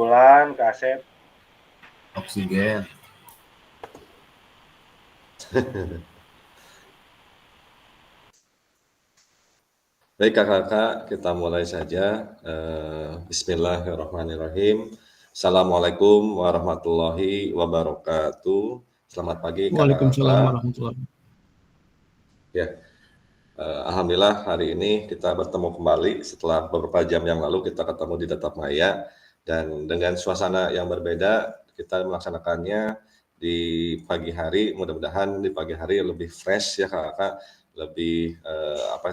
Bulan, Kak Asep. Oksigen. Baik kakak-kakak, kita mulai saja. Bismillahirrahmanirrahim. Assalamualaikum warahmatullahi wabarakatuh. Selamat pagi Waalaikumsalam kakak-kakak. warahmatullahi wabarakatuh. Ya, alhamdulillah hari ini kita bertemu kembali setelah beberapa jam yang lalu kita ketemu di Tatap Maya dan dengan suasana yang berbeda kita melaksanakannya di pagi hari. Mudah-mudahan di pagi hari lebih fresh ya kakak, lebih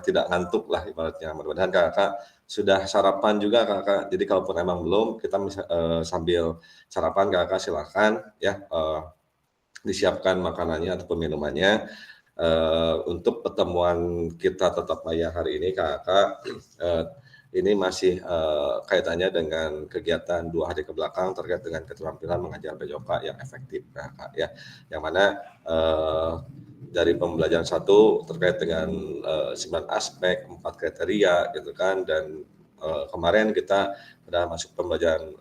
tidak ngantuk lah ibaratnya. Mudah-mudahan kakak sudah sarapan juga kakak. Jadi kalaupun emang belum, kita sambil sarapan kakak silakan ya disiapkan makanannya ataupun minumannya. Untuk pertemuan kita Tatap Maya hari ini kakak, ini masih kaitannya dengan kegiatan 2 hari ke belakang terkait dengan keterampilan mengajar BJOKA yang efektif kakak ya, yang mana dari pembelajaran 1 terkait dengan 9 aspek, 4 kriteria gitu kan, dan kemarin kita sudah masuk pembelajaran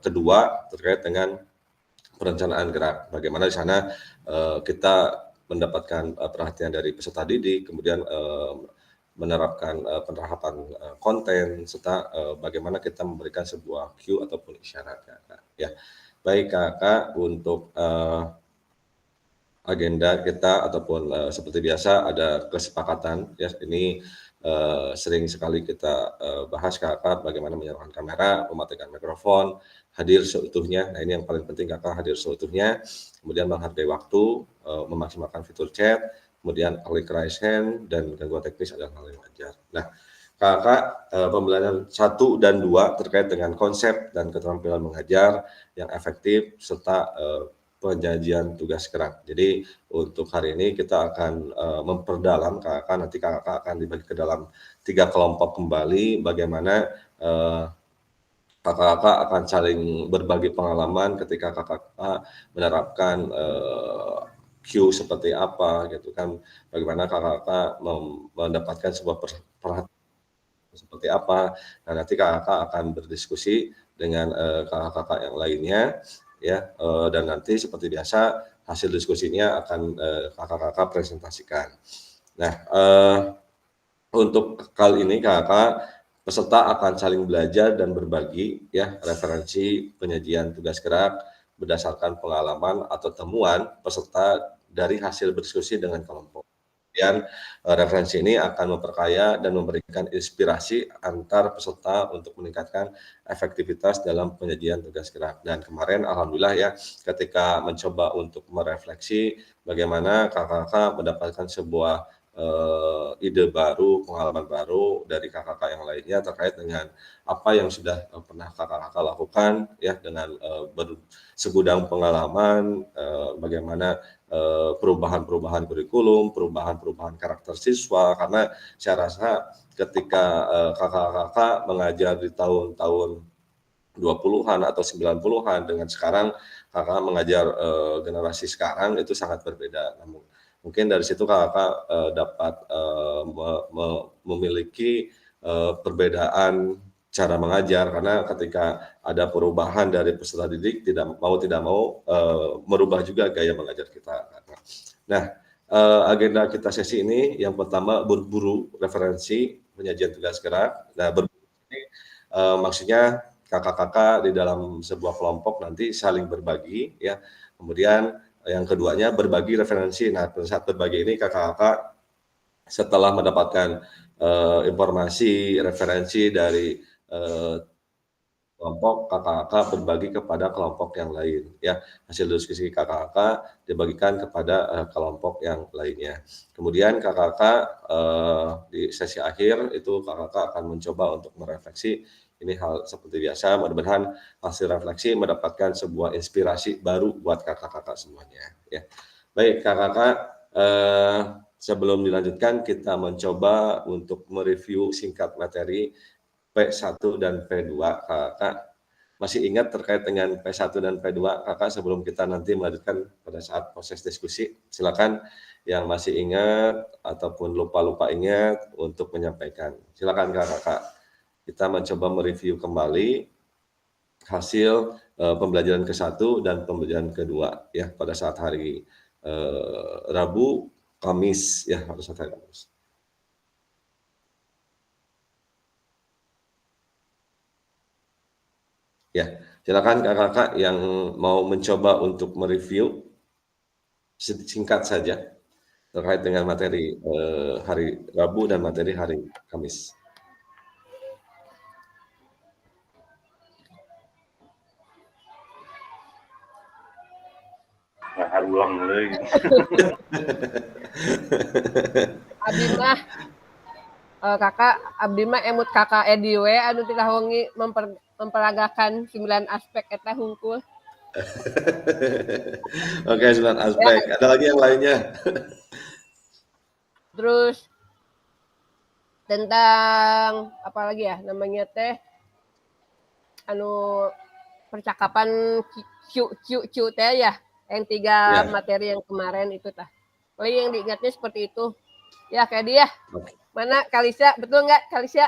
kedua terkait dengan perencanaan gerak. Bagaimana di sana kita mendapatkan perhatian dari peserta didik, kemudian menerapkan penerapan konten, serta bagaimana kita memberikan sebuah cue ataupun isyarat kakak. Ya, baik kakak, untuk agenda kita ataupun seperti biasa ada kesepakatan ya, ini sering sekali kita bahas kakak bagaimana menyalakan kamera, mematikan mikrofon, hadir seutuhnya. Nah ini yang paling penting kakak, hadir seutuhnya, kemudian menghargai waktu, memaksimalkan fitur chat, kemudian klik raise hand, dan gangguan teknis adalah hal yang wajar. Nah kakak, pembelajaran 1 dan 2 terkait dengan konsep dan keterampilan mengajar yang efektif serta penyajian tugas gerak. Jadi untuk hari ini kita akan memperdalam kakak, nanti kakak akan dibagi ke dalam 3 kelompok kembali, bagaimana kakak-kakak akan saling berbagi pengalaman ketika kakak menerapkan Q seperti apa gitu kan, bagaimana kakak-kakak mendapatkan sebuah perhatian seperti apa. Nah nanti kakak akan berdiskusi dengan kakak-kakak yang lainnya ya, dan nanti seperti biasa hasil diskusinya akan kakak-kakak presentasikan. Nah untuk kali ini kakak, peserta akan saling belajar dan berbagi ya referensi penyajian tugas gerak berdasarkan pengalaman atau temuan peserta dari hasil berdiskusi dengan kelompok. Kemudian referensi ini akan memperkaya dan memberikan inspirasi antar peserta untuk meningkatkan efektivitas dalam penyajian tugas gerak. Dan kemarin alhamdulillah ya, ketika mencoba untuk merefleksi bagaimana kakak-kakak mendapatkan sebuah ide baru, pengalaman baru dari kakak-kakak yang lainnya terkait dengan apa yang sudah pernah kakak-kakak lakukan ya, dengan segudang pengalaman, bagaimana perubahan-perubahan kurikulum, perubahan-perubahan karakter siswa. Karena saya rasa ketika kakak-kakak mengajar di tahun-tahun 20-an atau 90-an dengan sekarang kakak mengajar generasi sekarang itu sangat berbeda. Namun mungkin dari situ kakak dapat memiliki perbedaan cara mengajar, karena ketika ada perubahan dari peserta didik tidak mau merubah juga gaya mengajar kita. Nah agenda kita sesi ini yang pertama berburu referensi penyajian tugas gerak. Nah berburu ini maksudnya kakak-kakak di dalam sebuah kelompok nanti saling berbagi ya. Kemudian yang keduanya berbagi referensi. Nah pada saat berbagi ini kakak-kakak setelah mendapatkan informasi referensi dari kelompok, kakak-kakak berbagi kepada kelompok yang lain ya. Hasil diskusi kakak-kakak dibagikan kepada kelompok yang lainnya. Kemudian kakak-kakak di sesi akhir itu kakak-kakak akan mencoba untuk merefleksi. Ini hal seperti biasa, mudah-mudahan hasil refleksi mendapatkan sebuah inspirasi baru buat kakak-kakak semuanya ya. Baik kakak-kakak, sebelum dilanjutkan kita mencoba untuk mereview singkat materi P1 dan P2 kakak. Masih ingat terkait dengan P1 dan P2 kakak sebelum kita nanti melanjutkan pada saat proses diskusi? Silakan yang masih ingat ataupun lupa-lupa ingat untuk menyampaikan. Silakan kakak. Kita mencoba mereview kembali hasil pembelajaran ke-1 dan pembelajaran kedua ya pada saat hari Rabu, Kamis ya pada saat hari Kamis. Ya, silakan kakak-kakak yang mau mencoba untuk mereview singkat saja terkait dengan materi hari Rabu dan materi hari Kamis. Ulang lagi. Abdi mah kakak abdi mah emut kakak Edi we anu teh wengi memperagakan 9 aspek eta hungkul. Oke, 9 aspek. Ada lagi yang lainnya? Terus tentang apa lagi ya namanya teh anu percakapan Q teh ya yang 3 materi yang kemarin itu tah. Paling yang diingatnya seperti itu. Ya kayak dia. Mana Kalisa, betul nggak Kalisa?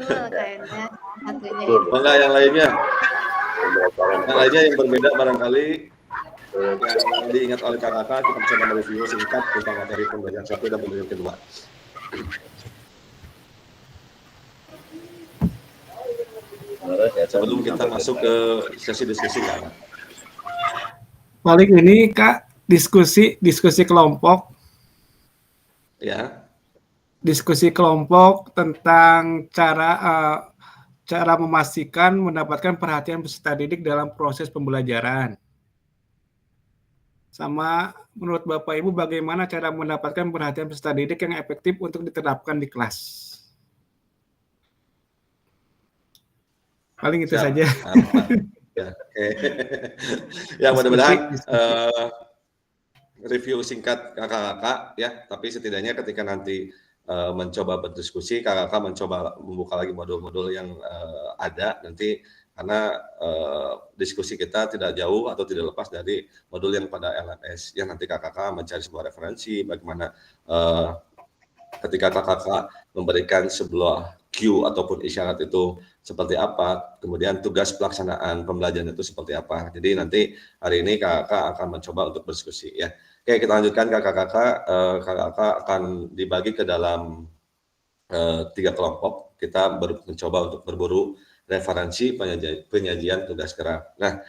Kayaknya satunya Mana yang lainnya? Yang lainnya yang berbeda barangkali yang diingat oleh kakak, kita bisa mereview singkat tentang materi pembelajaran 1 dan pembelajaran kedua. Sebelum kita masuk ke sesi diskusi kakak. Paling ini Kak diskusi kelompok. Ya. Diskusi kelompok tentang cara memastikan mendapatkan perhatian peserta didik dalam proses pembelajaran. Sama menurut Bapak Ibu bagaimana cara mendapatkan perhatian peserta didik yang efektif untuk diterapkan di kelas. Paling itu saja. Ya, oke. Ya mudah-mudahan review singkat kakak-kakak ya, tapi setidaknya ketika nanti mencoba berdiskusi, kakak-kakak mencoba membuka lagi modul-modul yang ada nanti karena diskusi kita tidak jauh atau tidak lepas dari modul yang pada LMS yang nanti kakak-kakak mencari sebuah referensi bagaimana ketika kakak-kakak memberikan sebuah cue ataupun isyarat itu seperti apa, kemudian tugas pelaksanaan pembelajaran itu seperti apa. Jadi nanti hari ini kakak akan mencoba untuk berdiskusi ya. Oke, kita lanjutkan kakak-kakak. Kakak-kakak akan dibagi ke dalam 3 kelompok. Kita mencoba untuk berburu referensi penyajian tugas gerak. Nah,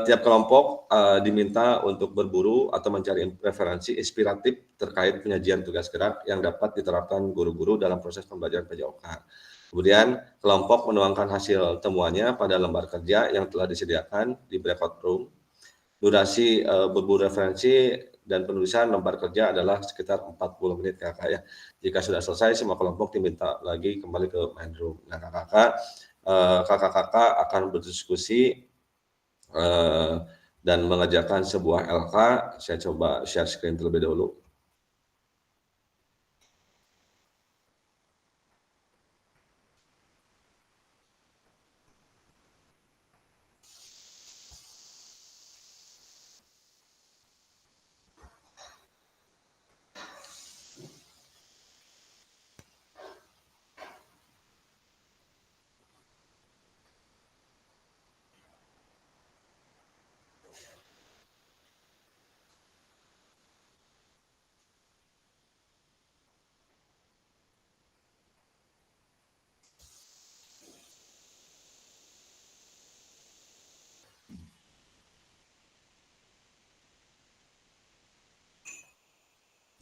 tiap kelompok diminta untuk berburu atau mencari referensi inspiratif terkait penyajian tugas gerak yang dapat diterapkan guru-guru dalam proses pembelajaran PJOK. Kemudian kelompok menuangkan hasil temuannya pada lembar kerja yang telah disediakan di breakout room. Durasi berburu referensi dan penulisan lembar kerja adalah sekitar 40 menit kakak ya. Jika sudah selesai semua kelompok diminta lagi kembali ke main room. Nah kakak-kakak akan berdiskusi dan mengerjakan sebuah LK. Saya coba share screen terlebih dahulu.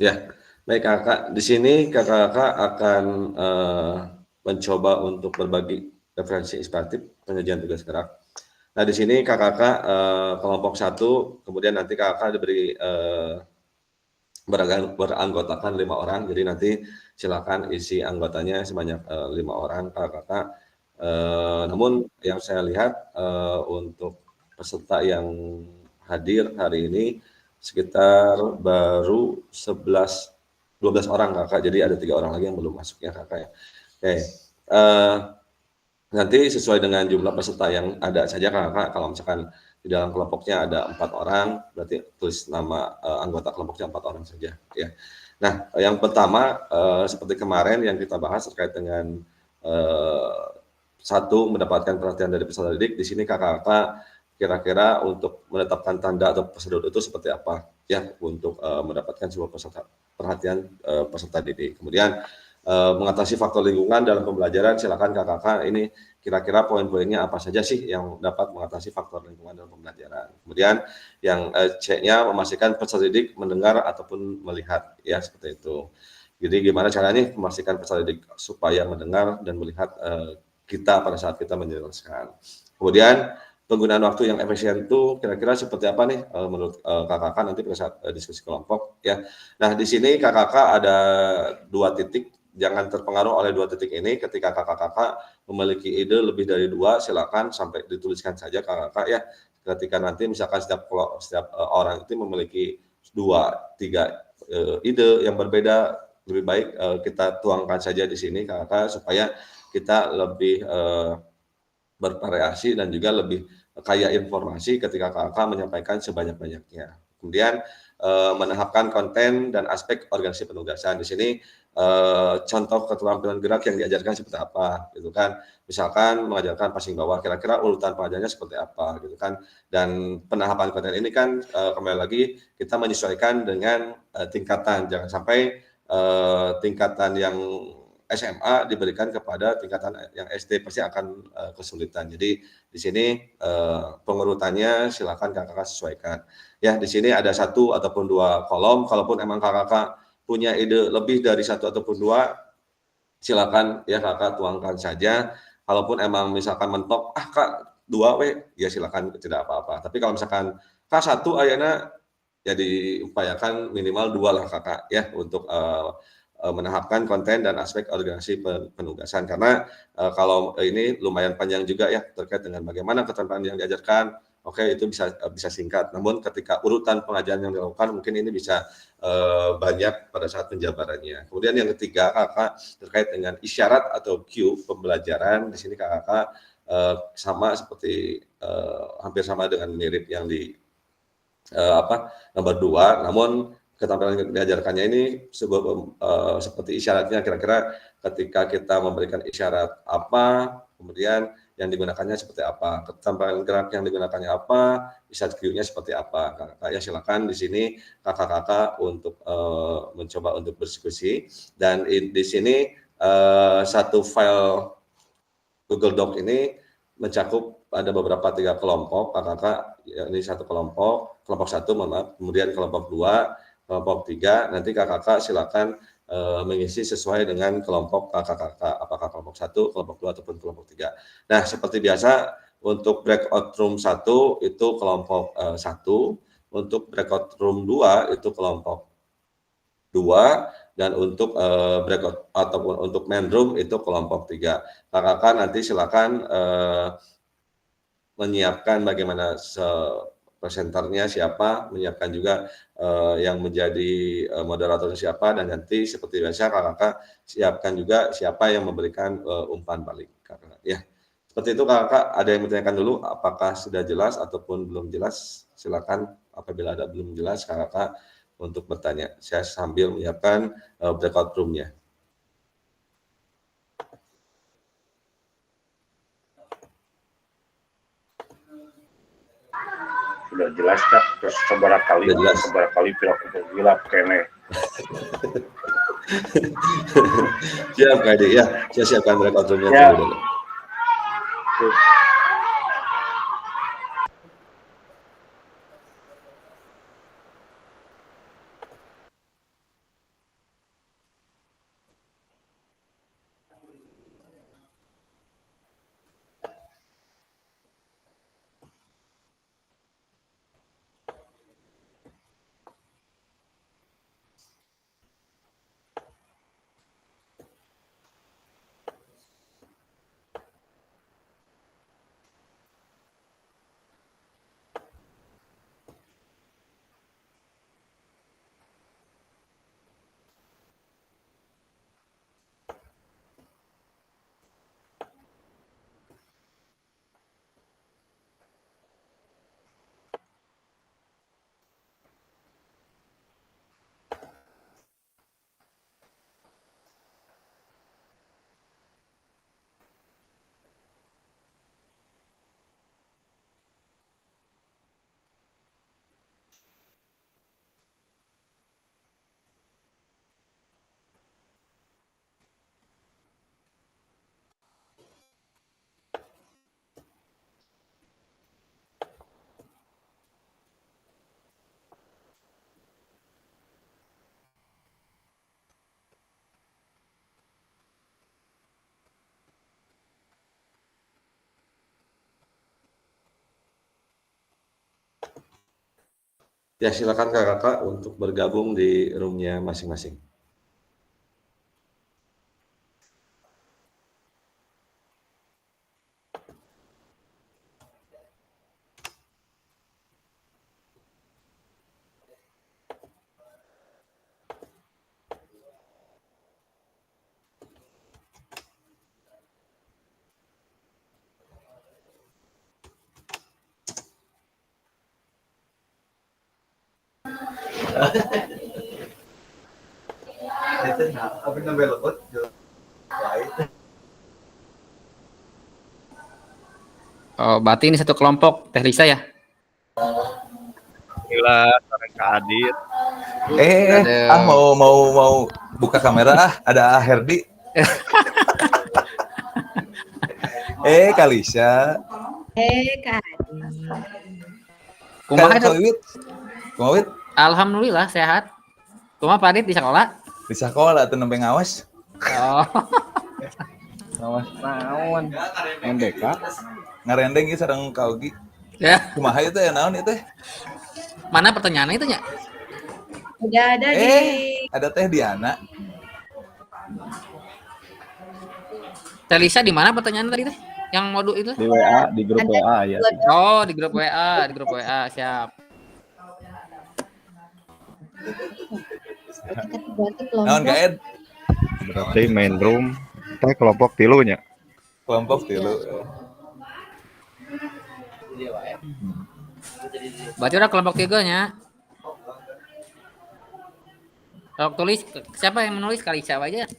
Ya, baik kakak. Di sini kakak-kakak akan mencoba untuk berbagi referensi inspiratif penyajian tugas gerak. Nah, di sini kakak-kakak kelompok 1, kemudian nanti kakak diberi beranggotakan 5 orang. Jadi nanti silakan isi anggotanya sebanyak 5 orang kakak-kakak. Namun yang saya lihat untuk peserta yang hadir hari ini sekitar baru 12 orang kakak, jadi ada 3 orang lagi yang belum masuk ya kakak ya. Oke, nanti sesuai dengan jumlah peserta yang ada saja kakak, kalau misalkan di dalam kelompoknya ada 4 orang, berarti tulis nama anggota kelompoknya 4 orang saja ya. Nah, yang pertama seperti kemarin yang kita bahas terkait dengan satu, mendapatkan perhatian dari peserta didik. Di sini kakak-kakak kira-kira untuk menetapkan tanda atau prosedur itu seperti apa ya untuk mendapatkan sebuah perhatian peserta didik. Kemudian mengatasi faktor lingkungan dalam pembelajaran, silakan kakak-kakak ini kira-kira poin-poinnya apa saja sih yang dapat mengatasi faktor lingkungan dalam pembelajaran. Kemudian yang C-nya memastikan peserta didik mendengar ataupun melihat ya seperti itu. Jadi gimana caranya memastikan peserta didik supaya mendengar dan melihat kita pada saat kita menjelaskan. Kemudian penggunaan waktu yang efisien itu kira-kira seperti apa nih menurut kakak-kakak nanti pada saat diskusi kelompok ya. Nah di sini kakak-kakak ada 2 titik, jangan terpengaruh oleh 2 titik ini. Ketika kakak-kakak memiliki ide lebih dari 2, silakan sampai dituliskan saja kakak-kakak ya. Ketika nanti misalkan setiap orang itu memiliki 2-3 ide yang berbeda, lebih baik kita tuangkan saja di sini kakak-kakak supaya kita lebih bervariasi dan juga lebih kaya informasi ketika kakak menyampaikan sebanyak-banyaknya. Kemudian menahapkan konten dan aspek organisasi penugasan. Di sini contoh keterampilan gerak yang diajarkan seperti apa gitu kan. Misalkan mengajarkan passing bawah, kira-kira urutan pengajarnya seperti apa gitu kan. Dan penahapan konten ini kan kembali lagi kita menyesuaikan dengan tingkatan. Jangan sampai tingkatan yang SMA diberikan kepada tingkatan yang SD, pasti akan kesulitan. Jadi di sini pengurutannya silakan kakak-kakak sesuaikan. Ya di sini ada 1 ataupun 2 kolom. Kalaupun emang kakak-kakak punya ide lebih dari 1 ataupun 2, silakan ya kakak tuangkan saja. Kalaupun emang misalkan mentok, kak 2 ya silakan, tidak apa-apa. Tapi kalau misalkan kak 1 ayana, ya diupayakan minimal 2 lah kakak ya untuk menahapkan konten dan aspek organisasi penugasan. Karena kalau ini lumayan panjang juga ya terkait dengan bagaimana keterampilan yang diajarkan. Oke, itu bisa singkat. Namun ketika urutan pengajaran yang dilakukan mungkin ini bisa banyak pada saat penjabarannya. Kemudian yang ketiga kakak terkait dengan isyarat atau cue pembelajaran. Di sini kakak sama seperti hampir sama dengan mirip yang di nomor 2, namun keterampilan yang diajarkannya ini seperti isyaratnya, kira-kira ketika kita memberikan isyarat apa, kemudian yang digunakannya seperti apa, keterampilan gerak yang digunakannya apa, isyarat cue-nya seperti apa. Kakak ya silakan di sini kakak-kakak untuk mencoba untuk berdiskusi. Dan di sini satu file Google Doc ini mencakup ada beberapa 3 kelompok kakak-kakak. Ini satu kelompok 1 maaf, kemudian kelompok 2, kelompok 3. Nanti kakak-kakak silakan mengisi sesuai dengan kelompok kakak-kakak, apakah kelompok 1, kelompok 2 ataupun kelompok 3. Nah seperti biasa untuk breakout room 1 itu kelompok 1, untuk breakout room 2 itu kelompok 2, dan untuk breakout ataupun untuk main room itu kelompok 3. Kakak-kakak nanti silakan menyiapkan bagaimana presenternya siapa, menyiapkan juga yang menjadi moderatornya siapa, dan nanti seperti biasa kakak-kakak siapkan juga siapa yang memberikan umpan balik kakak ya. Seperti itu kakak, ada yang bertanyakan dulu apakah sudah jelas ataupun belum jelas, silakan apabila ada belum jelas kakak untuk bertanya. Saya sambil menyiapkan breakout room-nya. Sudah jelas kak, terus seberapa kali pilot gelap kene. Siap Kak Ade ya, saya siapkan breakout room-nya Ya. dulu. Ya silakan kakak untuk bergabung di roomnya masing-masing. Oh, berarti ini satu kelompok Teh Lisa ya? Alhamdulillah, seorang Kak Adit. Aduh. Mau buka kamera ada Herdi. Kalisa. Kak. Kumaha itu? Kumaha Wit? Alhamdulillah sehat. Kumaha Pak Adit di sekolah? Di sekolah tuh nembe ngawas. Oh. Ngawas naon? NDK. Ngarendeng ieu sareng Kaugi. Ya. Kumaha itu ya naon itu? Mana pertanyaannya itu nya? Udah ada ada Teh Diana. Teh Lisa di mana pertanyaan tadi teh? Yang modul itu? Di WA, di grup WA ya. Oh, di grup WA, siap. Naon ka Ed? Berarti main room teh kelompok 3 nya. Kelompok 3. Berarti udah kelompok 3 nya. Kalau tulis siapa yang menulis kali siapa aja?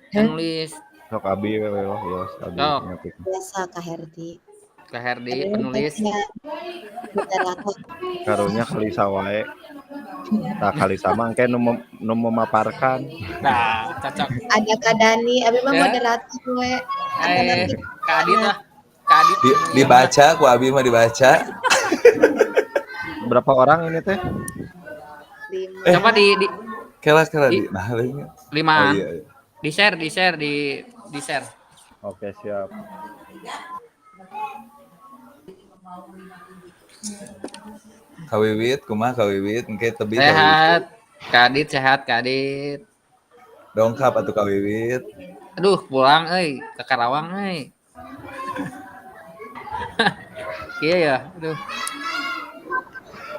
Yang nulis Sok Abi ya, Abi Sok. ngetik. Biasa Kak Herdi. Kak Herdi penulis. Karunya Kalisa wae. Tak Kalisa mah engke nu memaparkan. Nah, cocok. Ada Kak Dani, Abi mah moderator we. Kak Adit lah. Kak Adit. Dibaca ku Abi mah dibaca. Berapa orang ini teh? 5. Coba di Kelas di nah ini. 5. Iya. Di share. Oke, siap. Kawiwit, kumaha Kawiwit? Engke tebih Sehat. Kak Adit sehat, Kak Adit. Dongkap atuh Kawiwit. Aduh, pulang euy ke Karawang euy. Iya ya, aduh.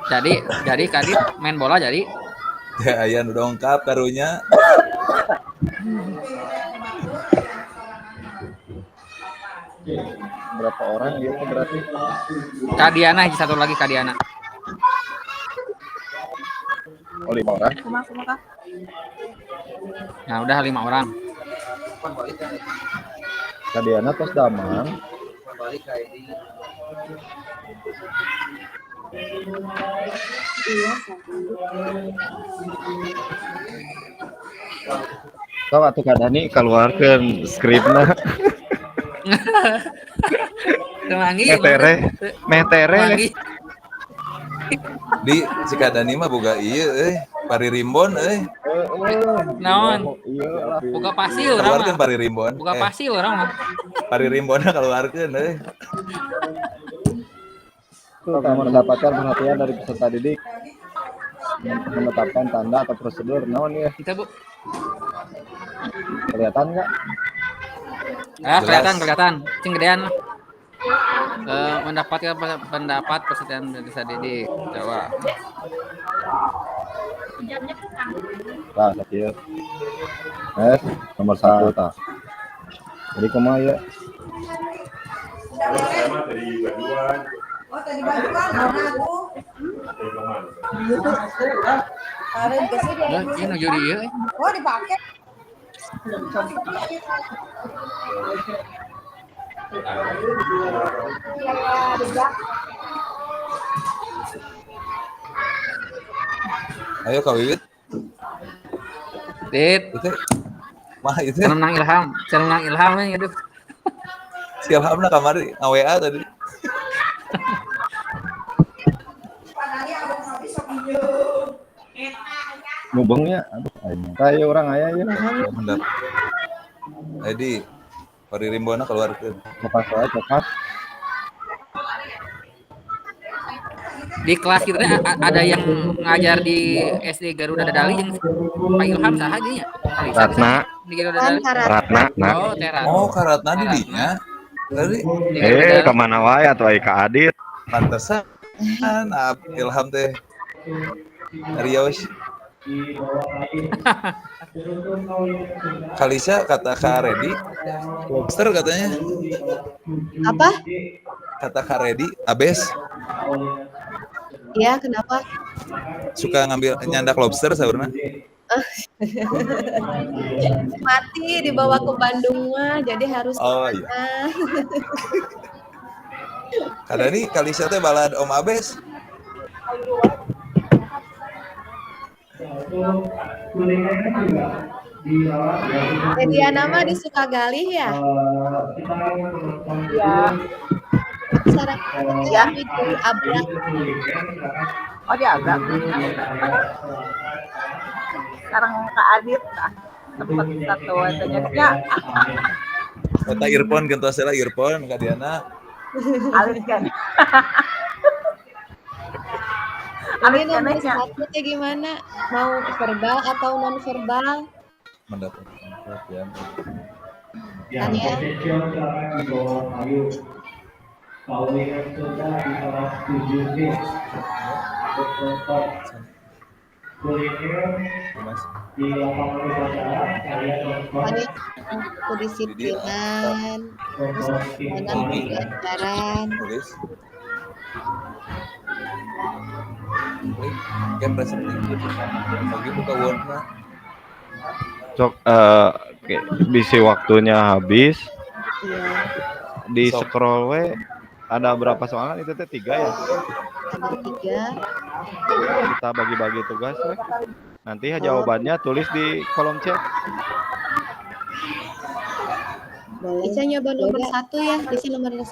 Jadi Kak Adit main bola jadi. Ya aya nu dongkap karunya. Berapa orang dia berarti? Kak Diana, satu lagi Kak Diana. Oh, 5 orang. Nah, udah 5 orang. Kadiana tos damang. Sok atuh Kak Dani keluarkeun skripna. Metere. Di Cikadani mah boga ieu Pari Rimbon Naon? Buka pasti urang keluarkeun mah. Pari Rimbon. Buka pasti urang mah. Pari Rimbonna keluarkeun Untuk mendapatkan perhatian dari peserta didik, menetapkan tanda atau prosedur, naon ya? Kita Bu. Kelihatan nggak? Ah, kelihatan. Cing gedean lah. Mendapatkan pendapat peserta peserta didik. Coba. Nah, sakit. Nomor 1 tak. Jadi kumaha ya? Sama dari Baduan. Oh, tadi bantuan aku. Nah, ini nuju di ieu. Oh, dipakai. Ayo Kawiwit. Dit. Itu mah itu Senang Ilham nih, aduh. siap hamna kamari nga-WA tadi. Ngubengnya, aduh, kayak orang ayah ya. Mendap. Jadi Pari Rimbona keluarkeun. Cepat. Di kelas kita ada yang ngajar di SD Garuda Dadali yang Pak Ilham saha dinya. Ratna. Di Garuda Dadali. Ratna. Nah. Oh, Terat. Oh, Karatna di dinya. Tadi Kemana wae atau Ika Adit? pantesan Ilham teh Rios. Kalisa kata Kak Redi, lobster katanya. Apa? Kata Kak Redi, abes Ya, kenapa? suka ngambil nyandak lobster saurna. Mati dibawa ke Bandung mah, jadi harus Oh iya. Kada nih Kalisa teh balad Om Abes. Mediana mah di Sukagali ya? Ya. Sarang ya itu abrak. Oh dia agak. Sekarang Kak Adit tempat satu tanya Kata earphone gentos lah earphone Kak Diana. alis kan. Ini nomor satu teh gimana? Mau verbal atau non verbal? Mendapatkan perhatian. Tanya. Kedisiplinan, keamanan pembelajaran. Tulis. Kan presentasi lagi buka Word-nya. Cok bisi waktunya habis. Iya. Di scroll we ada berapa soalan itu teh 3 ya? Ada 3. Kita bagi-bagi tugas we. Nanti jawabannya tulis di kolom chat. Boleh. Bisa nyoba nomor 1 ya, bisa nomor 1.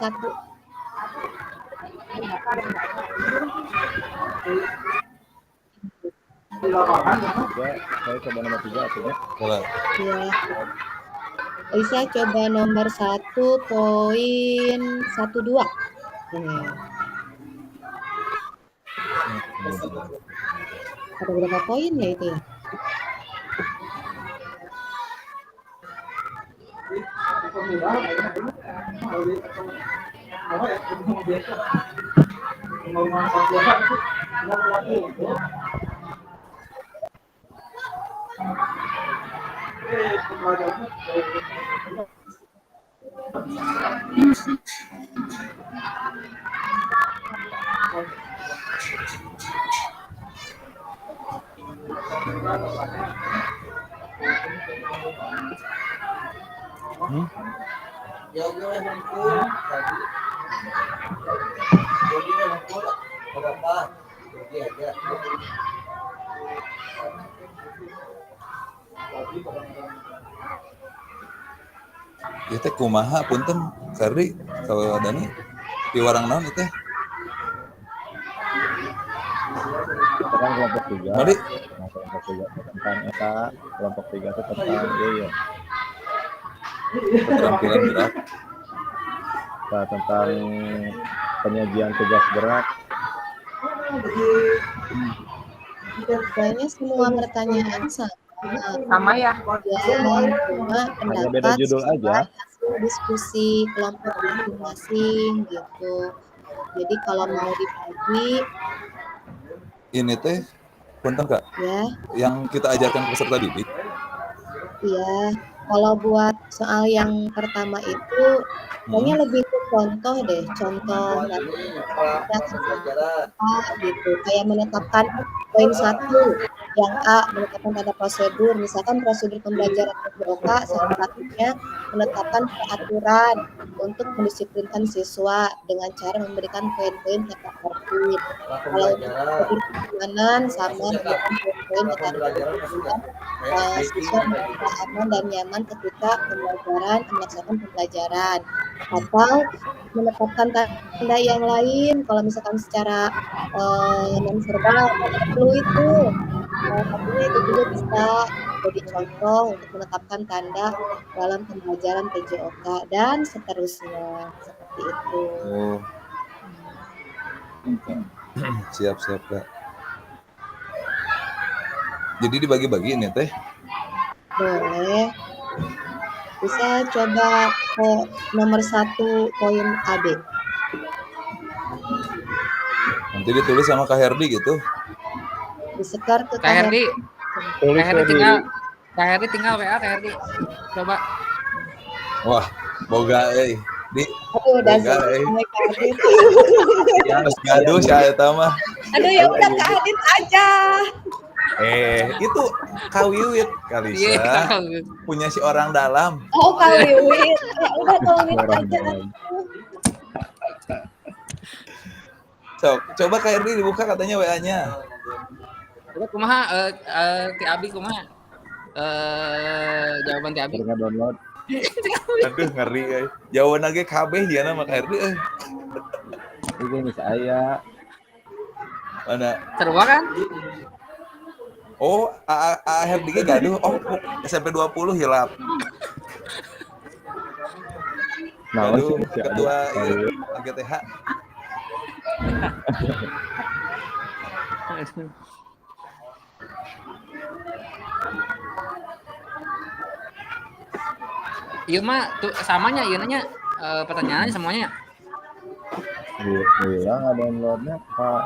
Saya coba nomor 3 artinya. Boleh. Ya. Bisa coba nomor 1.12. Ada berapa poin ya itu ya? Ieu teh kumaha punten Ferdi kalau Dani piwarang naon itu? Sekarang kelompok 3. Mari. Nah, kelompok 3 tentang eta, kelompok 3 itu tentang ya. Keterampilan gerak. Nah, tentang penyajian tugas gerak. Kayaknya semua pertanyaan Sama ya. Cuma Hanya beda pendapat judul aja. hasil diskusi kelompok masing-masing gitu. Jadi kalau mau dibagi Ini teh punten Kak, ya, yang kita ajarkan peserta didik. iya. Kalau buat soal yang pertama itu kayaknya lebih ke contoh deh, contoh gitu. Kayak menetapkan poin 1 yang A, menetapkan tanda prosedur, misalkan prosedur pembelajaran PJOK salah satunya menetapkan peraturan untuk mendisiplinkan siswa dengan cara memberikan poin-poin tata tertib. Kalau untuk keamanan sama memberikan poin-poin tata tertib siswa merasa aman dan nyaman ketika melaksanakan pembelajaran, atau menetapkan tanda yang lain kalau misalkan secara non verbal perlu itu. Artinya itu juga bisa jadi contoh untuk menetapkan tanda dalam pembelajaran PJOK dan seterusnya seperti itu. Oh. Siap Kak. Jadi dibagi-bagi ini teh. Boleh. Bisa coba ke nomor 1 poin AB. Nanti ditulis sama Kak Herdi gitu. Disekar ke Kak Herdi. Tulis Kak Herdi di tinggal WA Kak Herdi. Coba. Wah, boga di Aduh, udah boga Kak Adit. Ya harus gaduh si eta mah. Aduh, ya udah Kak Adit aja. Itu Kak Wiwit Iya. Kalisa punya si orang dalam. Oh, Kak Wiwit. Ya udah Kak Wiwit aja. So, coba Kak Herdi dibuka katanya WA-nya. Coba kumaha Ti Abi kumaha? Jawaban Ti Abi. Pernah download. Aduh ngeri jawaban lagi KB dia nama Kak Herdi Ini saya. mana Seru kan? oh Herdi ge gaduh SMP 20 hilap Nah, gaduh si ketua Adit. GTH Iya mah tuh samanya ieu nanya pertanyaannya semuanya. Hilang ada downloadnya Pak.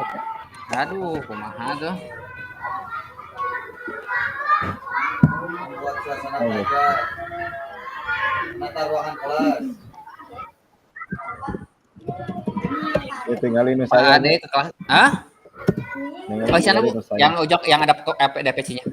Aduh, kumaha tuh. Membuat suasana belajar. Menata ruangan kelas. Tinggalin Pak saya. Ade kelas. Hah? Oh, sana Bu, yang ojok yang ada DPC-nya.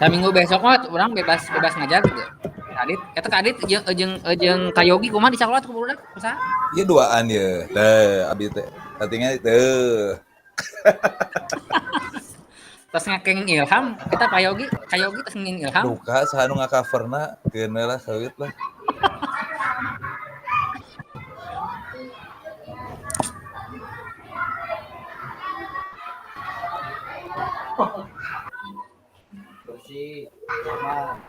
Minggu besok mah orang bebas ngajar gitu. Kadit, eta Kadit jeung Kayogi kumaha dicaklot ku budak usaha? Ieu duaan ya. Teh abi teh artinya teh. Tas ngakeng Ilham, kita Kayogi tas nging Ilham. Duka sahanu ngakaverna keuna lah sawit lah. Bersih, aman.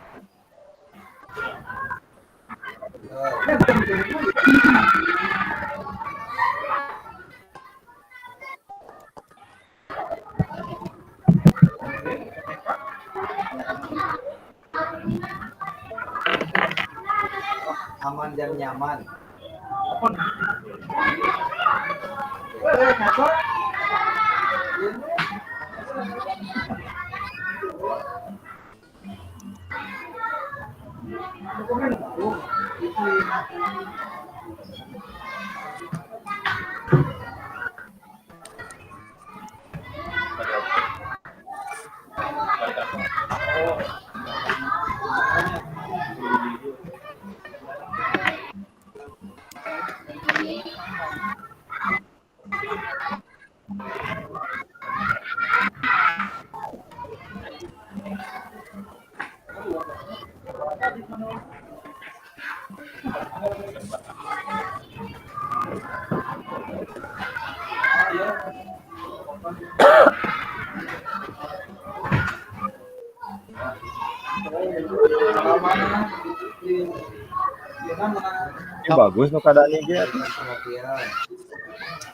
Aman dan nyaman. Ini bagus nu keadaannya dia.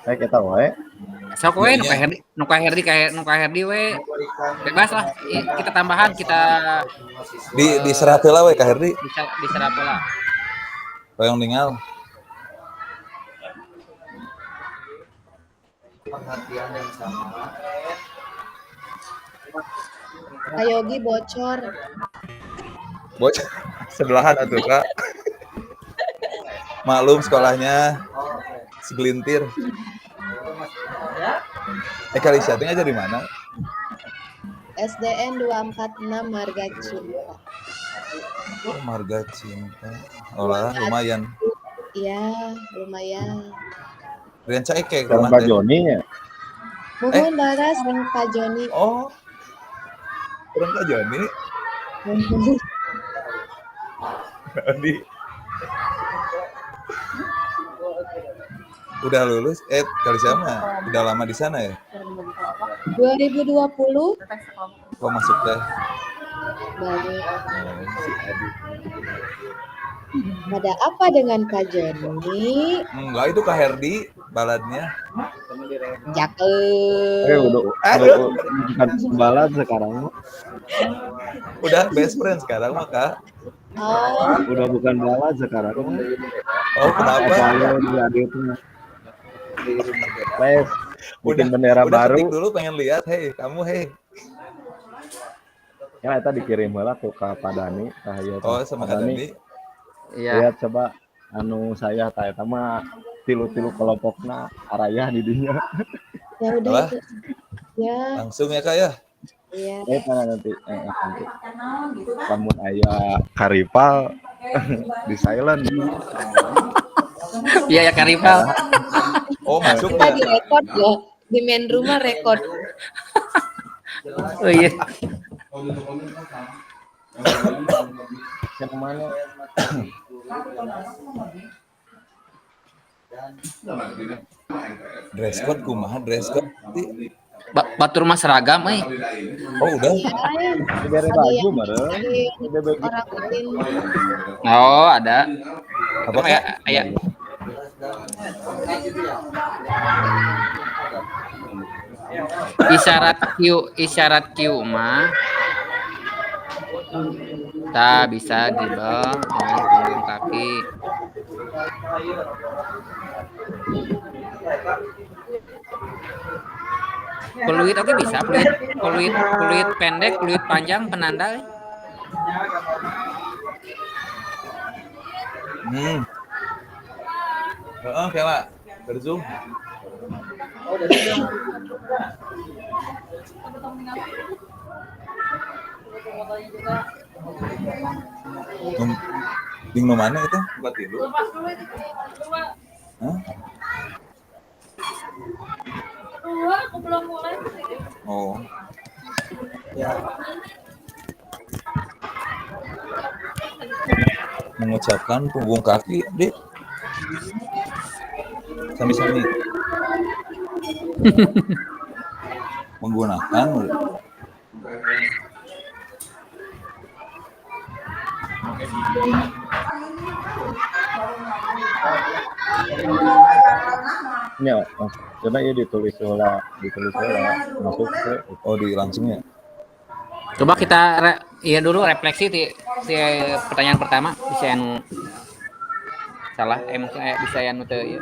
Kita wae. Sok we nu Kak Herdi we. Bebas lah kita tambahan kita Di serat heula we Kak Herdi. diserap heula. Hoyong ningal. Perhatian yang sama. Kayogi bocor. Bocor sebelahan atuh Kak. Maklum sekolahnya segelintir. Kalisa teh ngajar di mana? SDN 246 Marga Cinta. Oh, Marga Cinta. Oh lah, lumayan. Iya, lumayan. Rian Caike Orang Pak Joni ya. Mohon baras orang Pak Joni. Oh. Orang Pak Joni. Andi. Udah lulus? Kalisa mah udah lama di sana ya? 2020 Kok masuk teh? baru. Ada apa dengan Kak Joni? Enggak, itu Kak Herdi baladnya. Bukan balad sekarang. Udah best friend sekarang mah Kak. Oh, Udah bukan balad sekarang. Oh, kenapa? Les, bikin bendera udah baru. ketik dulu pengen lihat, hei kamu hei. Ya eta dikirim heula ku ka Padani, Oh, sama Kak Dani. Iya. Lihat coba anu saya ta eta mah tilu-tilu kelompokna araya di dinya. ya udah Wah. itu. Ya, Langsung ya Kak ya. iya. Eta nanti lamun aya Karipal di silent. Iya ya Karipal. Oh, masuk Kita ya. direkod loh. Di main rumah rekod. Oh iya. Yang mana? Dress code kumaha dress code? Batur mah seragam euy. Oh, udah. Dibere baju meureun. Dibere Orang lain. Oh, ada. Apa Apa ya? Kak? Aya. Isyarat Q mah tak bisa dribble dengan punggung kaki. Peluit oke bisa, peluit pendek, peluit panjang, penanda. Heeh, Pak. Berzoom. Ding mana itu? Buat tidur. Hah? Aku belum mulai. Oh. Mengucapkan punggung kaki, Dik. Sami-sami. Menggunakan ya, coba ya ditulis heula masuk ke langsung ya. Coba kita dulu refleksi di pertanyaan pertama bisa yang salah mungkin bisa yang teu ya.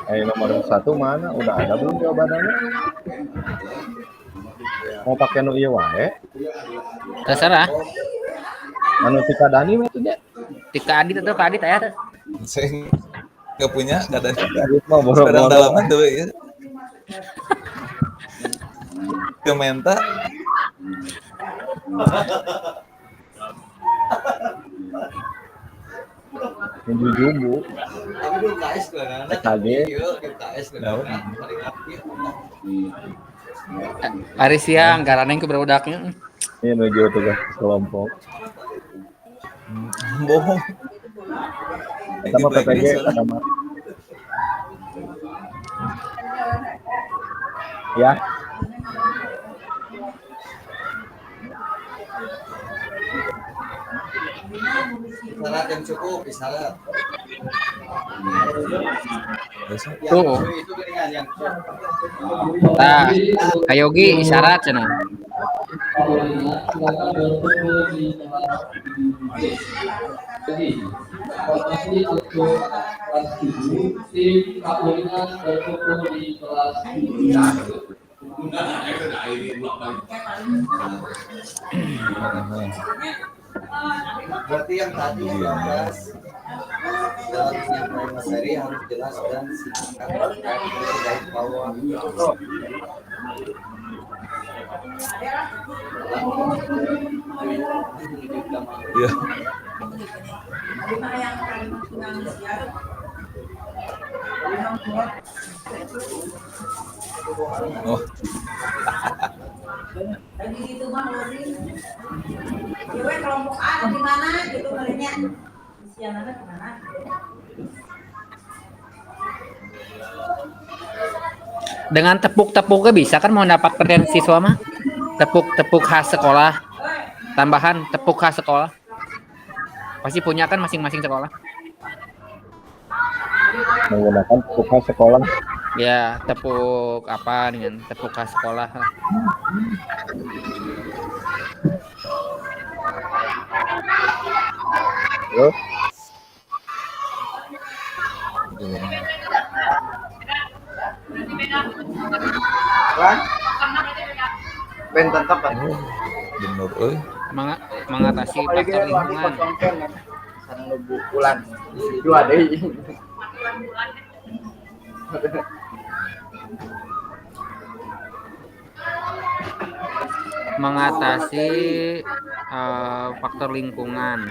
Nomor 1 mana? Udah ada belum jawabannya? Mau pakai nu ieu wae? Terserah. Anu Tika Dani mah tuh ya. Tika Adit atau Pak Adit aya teh? Saya nggak punya kata mau sepeda dalaman tuh ya. Kementa. Kunju jumbo. KG. Hari siang garaneng ke berodaknya. Ini menuju tugas kelompok. Bohong. Sama PPG sama. Ya. Syarat yang cukup, isyarat. Tuh. Nah, Kayogi isyarat cenah. Berarti yang tadi 19 dalam penyampaian materi harus jelas dan singkat dari bawah. Iya. Oh. Lagi gitu mah Dewe kelompok A di mana gitu merenya. Sianana di mana? Dengan tepuk-tepuknya bisa kan mau dapat perhatian siswa mah? Tepuk-tepuk khas sekolah, tambahan tepuk khas sekolah. Pasti punya kan masing-masing sekolah. Menggunakan buka sekolah. Ya, tepuk apa dengan tepuk khas sekolah. Yo. Kan? Ben tetap kan. Bener Mengatasi faktor lingkungan. Sareng nu bulan. Dua deui. Mengatasi faktor lingkungan.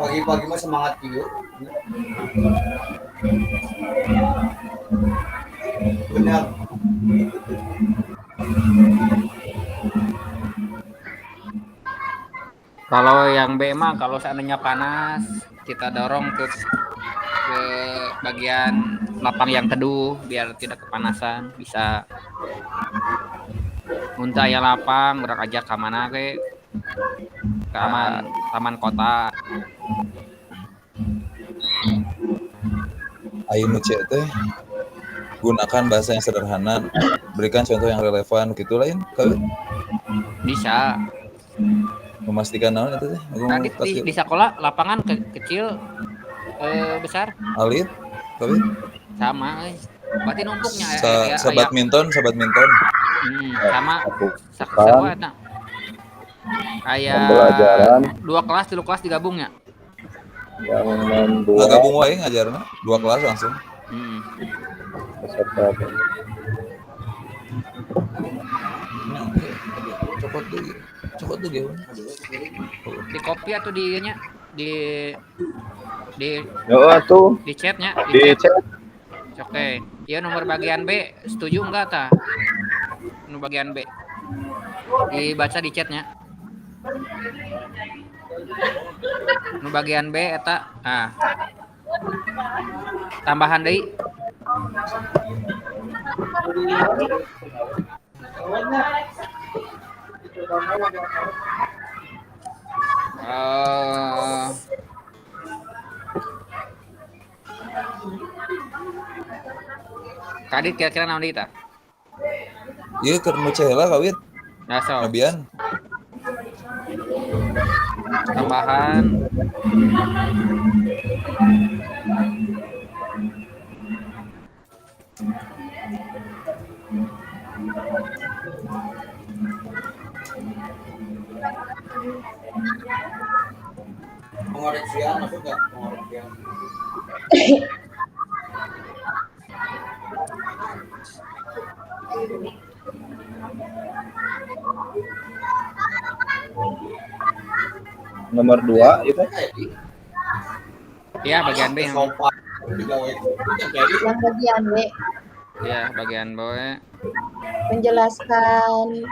Pagi-pagi mah semangat kieu. Benar. Kalau yang B mah kalau seandainya panas, kita dorong ke bagian lapang yang teduh biar tidak kepanasan. Bisa muntah ya lapang, berak aja ke mana ke taman kota. Ayo nuce teh gunakan bahasa yang sederhana, berikan contoh yang relevan gitu lain kali. Bisa. Memastikan naon itu teh. Di sekolah lapangan kecil besar. Alit, kali. Sama, berarti numpuknya badminton. Sama sarua eta. Pembelajaran 2 kelas, 3 kelas digabungnya. yang Nggak membuat gabung wae ngajarna 2 kelas langsung. peserta Cokot tuh gitu. Di copy atau di nya di tuh di chatnya di chat. Oke, iya nomor bagian B setuju enggak ta? Nomor bagian B dibaca di chatnya. Nomor bagian B eta tambahan deui. Kadit kira-kira naon deui tah? Ieu keur nu cehela kawit. Nah, so. Nabian. Tambahan Pengoreksian masuk nggak? Pengoreksian. Nomor 2 itu. ya bagian B yang bagian B. ya bagian B Menjelaskan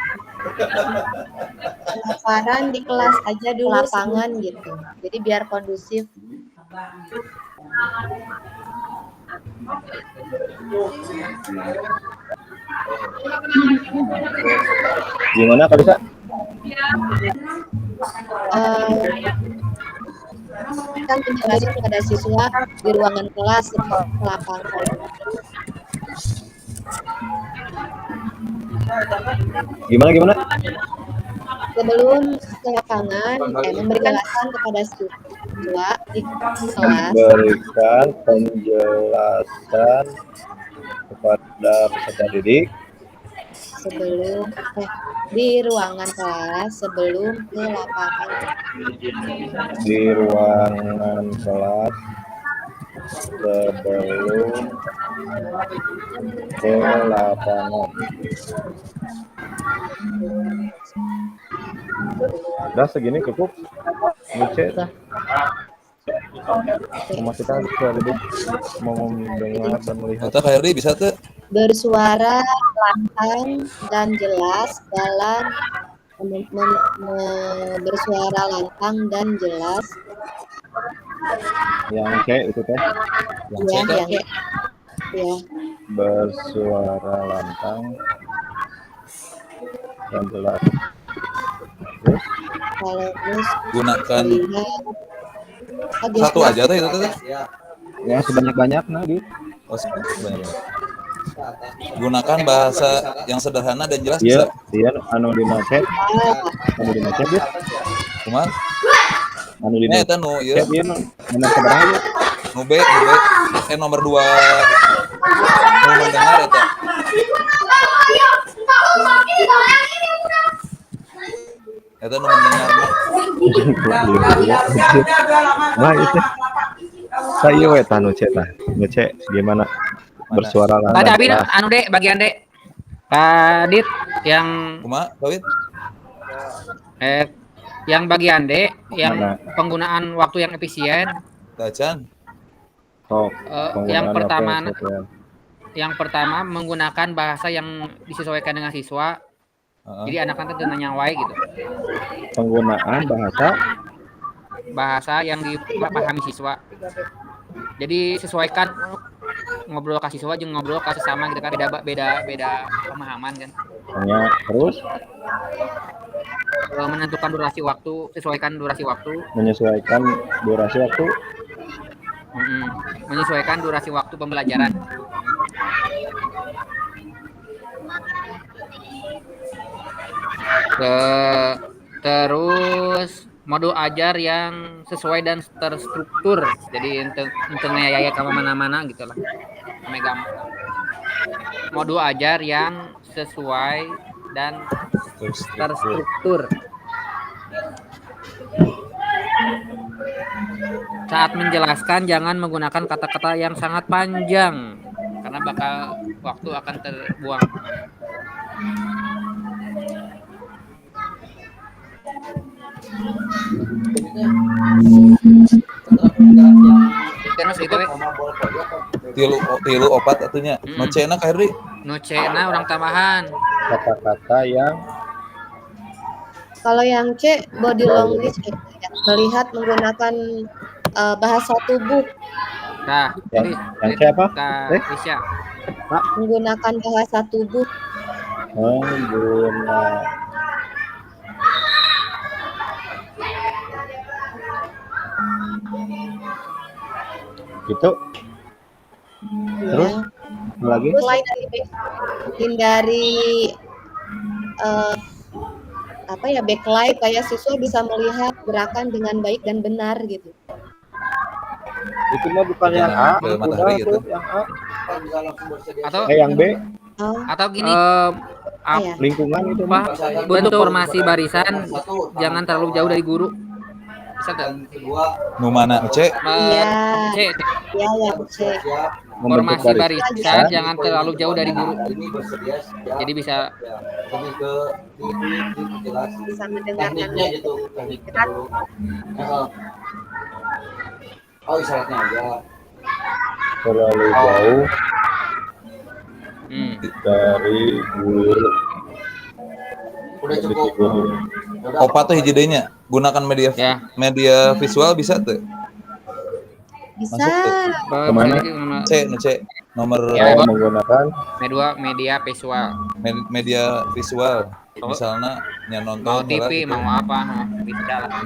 pemaparan di kelas aja dulu lapangan gitu. Jadi biar kondusif. Gimana Kak Lisa? Kan penjelasan kepada siswa di ruangan kelas seperti lapangan. Gimana? Sebelum ke lapangan, memberikan penjelasan kepada siswa di kelas. Memberikan penjelasan kepada peserta didik sebelum di ruangan kelas sebelum ke lapangan. Di ruangan kelas sebelum ke lapangan. Udah segini cukup. Lucu tah. Semua kita lebih mau mendengar dan melihat. Kata Khairi bisa tuh? Bersuara lantang dan jelas dalam bersuara lantang dan jelas. Yang C itu teh. Yang C. Ya. Bersuara lantang dan jelas. Terus? Kalau terus Gunakan melihat, satu aja tuh itu tuh. Ya sebanyak-banyak nah gitu. Oh, banyak. Gunakan bahasa yang sederhana dan jelas Iya, bisa. iya anu dina chat. Anu dina chat ya. Kumaha? Anu dina Eta nu ieu. chat ieu nomor sabaraha ya? Nu B. Nomor 2. Nu mendengar eta. Eta nu mendengar. Nah itu. Saya we tanu chat lah. Ngecek gimana bersuara lantang. Tadi Abi anu Dek, bagian Dek. Pak Dit yang Kumaha, Dawid? Yang bagian D yang Mana? penggunaan waktu yang efisien. Tacan. Yang pertama menggunakan bahasa yang disesuaikan dengan siswa. Jadi anak-anak tentu nanya wae gitu. Penggunaan bahasa yang dipahami siswa. Jadi sesuaikan ngobrol ke siswa jeung ngobrol ke sesama gitu kan, beda pemahaman kan. Hanya terus menentukan durasi waktu, sesuaikan durasi waktu. Menyesuaikan durasi waktu. Menyesuaikan durasi waktu pembelajaran. Terus modul ajar yang sesuai dan terstruktur. Jadi intenya ya ke mana-mana gitu lah. Megang. Modul ajar yang sesuai dan terstruktur. Saat menjelaskan jangan menggunakan kata-kata yang sangat panjang karena bakal waktu akan terbuang. Tilu opat atunya. Nocena Khairi. Nocena orang tambahan. Kata-kata yang kalau yang C body language melihat menggunakan bahasa tubuh. Nah, yang C apa? Menggunakan bahasa tubuh. Gitu. Terus lagi? Mulai dari backlight kayak siswa bisa melihat gerakan dengan baik dan benar gitu. Itu mah bukan yang A, matahari gitu. Yang A. Atau yang B. Atau gini, lingkungan itu mah. Bentuk formasi barisan jangan terlalu jauh dari guru. Bisa nggak? Nu mana C? C. Ya, yang C. Formasi barisan jangan terlalu jauh dari guru. Jadi bisa mendengarkan. Oh, isyaratnya aja. Terlalu jauh dari guru. Udah cukup. Opat tuh hiji deui nya. Gunakan media visual bisa tuh. Bisa. Kemana? C. Nomor menggunakan media visual. Media visual. Misalnya nonton mau TV, mau apa, bisa lah.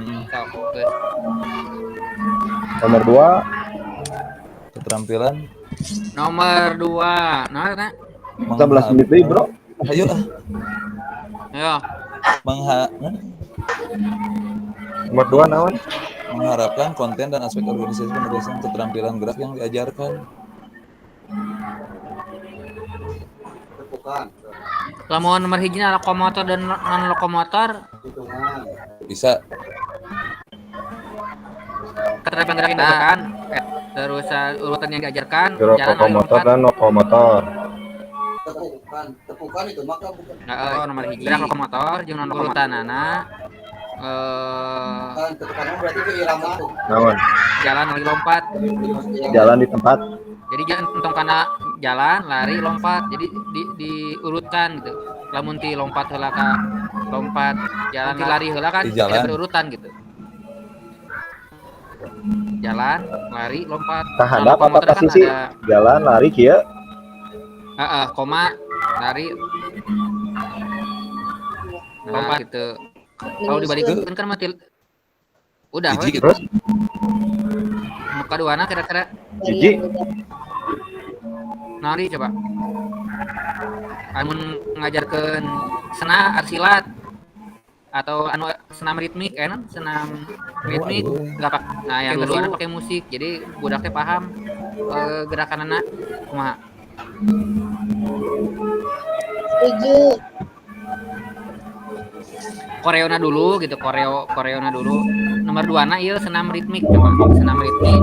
Nomor 2 keterampilan. Nomor 2. Nah, 11 menit deh, Bro. Ayo. Nomor 2 naon? Mengharapkan konten dan aspek organisasi penugasan keterampilan gerak yang diajarkan. Lamun nomor hijina lokomotor dan non lokomotor bisa. Keterampilan gerak yang diajarkan, terus urutan yang diajarkan, jalan lokomotor dan lokomotor. Tepukan itu maka bukan. Nomor hiji gerak lokomotor jeung non lokomotor misalkan ketekanan berarti itu irama tuh. Naon? Jalan lari lompat. Jalan di tempat. Jadi jangan untung karena jalan lari lompat. Jadi diurutkan gitu. Lamun ti lompat heula ka lompat, jalan lari heula kan tidak berurutan gitu. Jalan, lari, lompat. Tahandap apa posisi? Jalan, lari kieu. Koma, lari. Lompat gitu. Kalau dibalikin kan mati. Udah, Hiji, gitu. Nu kaduana kira-kira hiji. Nari coba. Amun ngajarkeun senam arsilat atau anu senam ritmik senam ritmik enggak pakai. Nah, yang kedua pakai musik. Jadi budaknya paham gerakanana kumaha. Setuju. Koreona dulu gitu, koreona dulu. Nomor 2 ieu senam ritmik coba. Senam ritmik.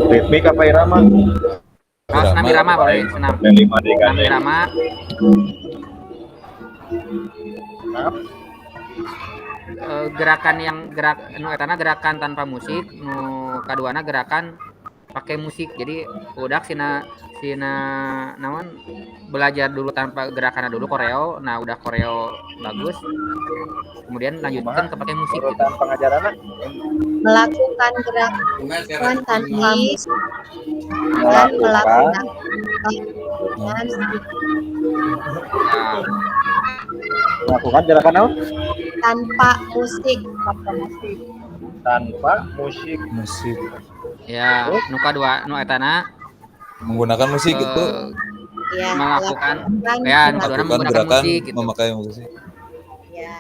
Ritmik apa irama? Senam irama boleh, senam. Senam irama. Gerakan yang gerakan tanpa musik, nu kaduana gerakan pakai musik. Jadi udah sina naon belajar dulu tanpa gerakannya dulu koreo. Nah, udah koreo bagus. Kemudian lanjutkan ke pakai musik gitu. Pengajaranna Melakukan gerakan tanpa musik dan melakukan melakukan gerakan apa? Tanpa musik. Tanpa musik. Ya, nu kadua nu etana menggunakan musik itu Ya, melakukan ya kadua menggunakan musik gitu. Memakai musik. Ya.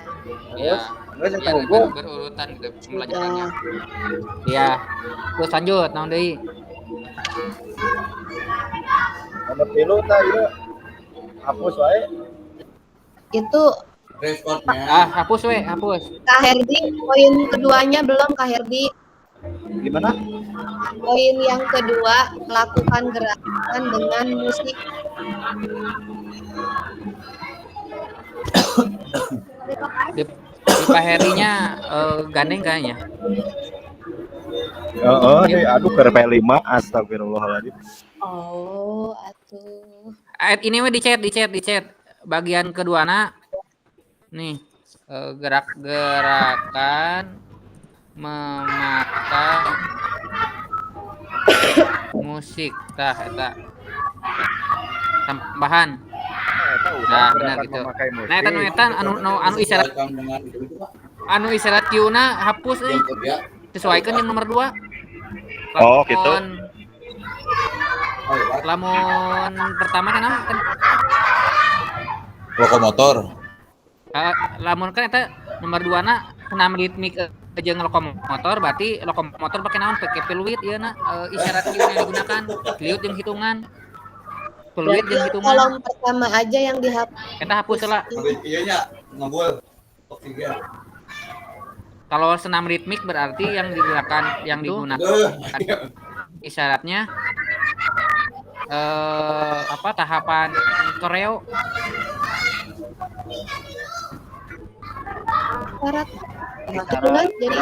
Ya, berurutan gitu pembelajarannya. Iya. Terus lanjut naon deui? Nomor 3 tah ieu. Hapus wae. Itu Hapus we, hapus. Kak Herdi, poin keduanya belum Kak Herdi. Gimana? Poin yang kedua, melakukan gerakan dengan musik. Di Pak Herinya gandeng kayaknya. Aduh ke P5 astagfirullahaladzim. Oh, atuh. Ini mah di chat. Bagian keduana nih gerakan memakai musik tah eta tambahan. Nah, benar gitu. Nah, eta anu isyarat Q-na hapus euy. Sesuaikan yang nomor 2. Oh, gitu. Lamun pertama kan Lokomotor. Lamun kan eta nomor 2 senam ritmik jeung lokomotor, berarti lokomotor pakai naon? Pakai peluit ieu na isyarat Q yang digunakan. Peluit jeung hitungan. Peluit jeung hitungan. Kolom pertama aja yang dihapus. Eta hapus heula. Iya nya, ngabul oksigen. Kalau senam ritmik berarti yang digunakan isyaratnya tahapan koreo. Syarat hitungan jadi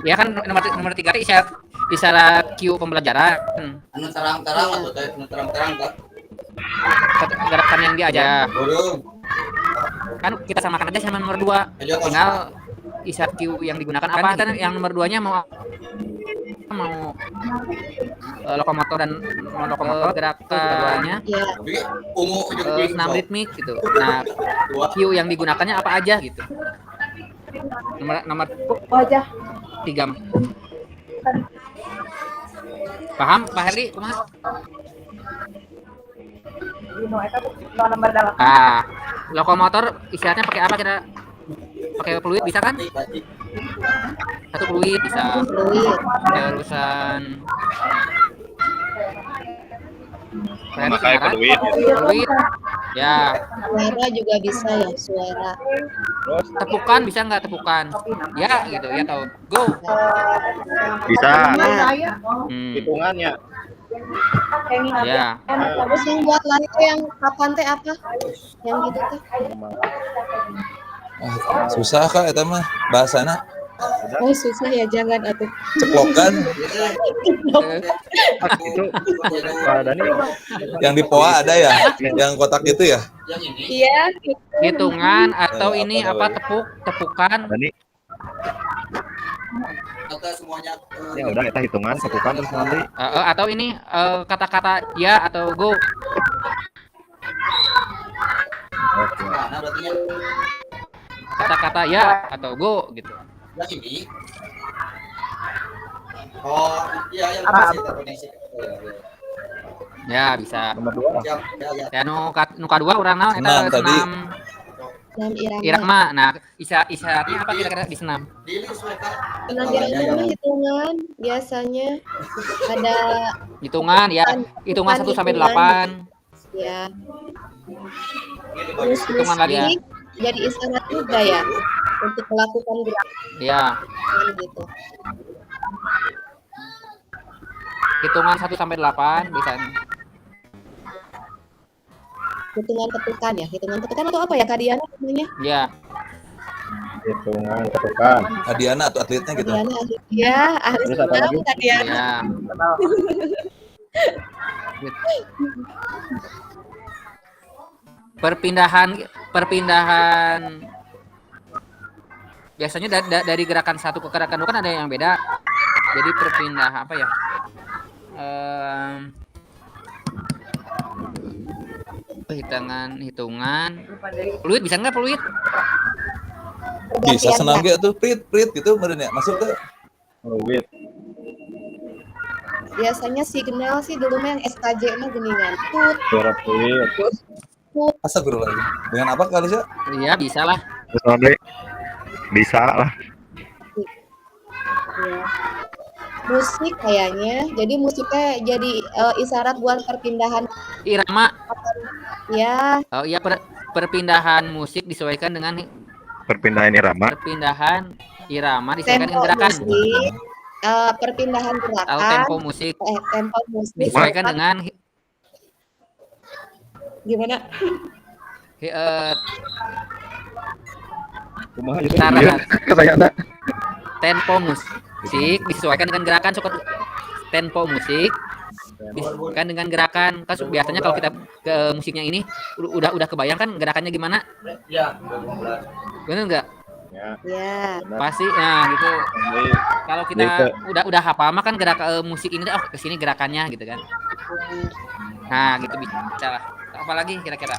ya kan nomor 3 isyarat Q pembelajaran. Anu terang-terang atau teh anu terang-terang Kak. Gerakan yang diajar. Kan kita samakan aja sama nomor 2. Tinggal isyarat Q yang digunakan apa? Kita yang nomor 2-nya mau lokomotor dan lokomotor gerakannya senam ritmik gitu. Nah, Q yang digunakannya apa aja gitu. Nomor 3. Paham Pak Heri? Kumaha? Lokomotor isyaratnya pakai apa kira? Pakai fluid bisa kan? Satu fluid bisa. Terusan memakai fluid. Ya. Suara juga bisa ya, suara. Tepukan bisa nggak tepukan? Ya gitu ya tahu. Go. Bisa. Hitungannya. Ya. Terus yang buat lari itu yang kapan teh apa? Yang gitu teh. Susah Kak eta mah bahasana. Oh susah ya, jangan atuh. Ceplokan. Itu Pak Dani. Yang di POA ada ya? Yang kotak itu ya? Iya. Hitungan atau ini apa tepukan. Dani. Atau semuanya Ya udah kita hitungan tepukan terus nanti. Atau ini kata-kata ya atau go. nah berarti Kata-kata ya atau go gitu. yang ini. Oh, iya yang masih terkoneksi. Ya bisa. Nomor 2 lah. Ya nu kadua urang naon Senam eta tadi. senam irama. Nah, isyaratnya apa kira-kira di senam? Senam irama hitungan biasanya ada Hitungan ya, hitungan 1 sampai 8. ya. Terus Hitungan lagi ya. musik jadi isyarat juga ya untuk melakukan gerakan Ya, gitu. hitungan 1 sampai 8 bisa. Hitungan tepukan ya, hitungan tepukan atau apa ya Kak Diana namanya? Ya. Hitungan tepukan. Adiana atau atletnya gitu. Diana ahli. Ya, ahli Terus apa senam lagi? Kak Diana. Ya. Perpindahan biasanya dari gerakan satu ke gerakan dua kan ada yang beda. Jadi perpindahan apa ya? Hitungan. Fluid bisa nggak fluid? Bisa senam ge tuh prit gitu meureun ya. Masuk ke Fluid. Biasanya signal sih dulu mah yang SKJ mah geningan. Tut, Suara fluid. tut. Astagfirullah. Dengan apa kali sih? Iya bisa lah. Terus nanti bisa lah. Ya. Musik kayaknya. Jadi musiknya jadi isyarat buat perpindahan Irama. ya. Oh iya perpindahan musik disesuaikan dengan Perpindahan irama. perpindahan irama disesuaikan Tempo dengan gerakan. musik, perpindahan Atau gerakan, tempo musik tempo musik disesuaikan dengan gimana? Kumaha gitu. Cara- Katanya tempo musik disesuaikan dengan gerakan. Tempo musik disesuaikan dengan gerakan. Kan biasanya kalau kita ke musiknya ini udah kebayang kan gerakannya gimana? Ya, Bener nggak? Ya. Pasti nah gitu. Kalau kita Jadi udah hafal mah kan gerak musik ini oh kesini gerakannya gitu kan. Nah gitu bisa lah. Apalagi kira-kira?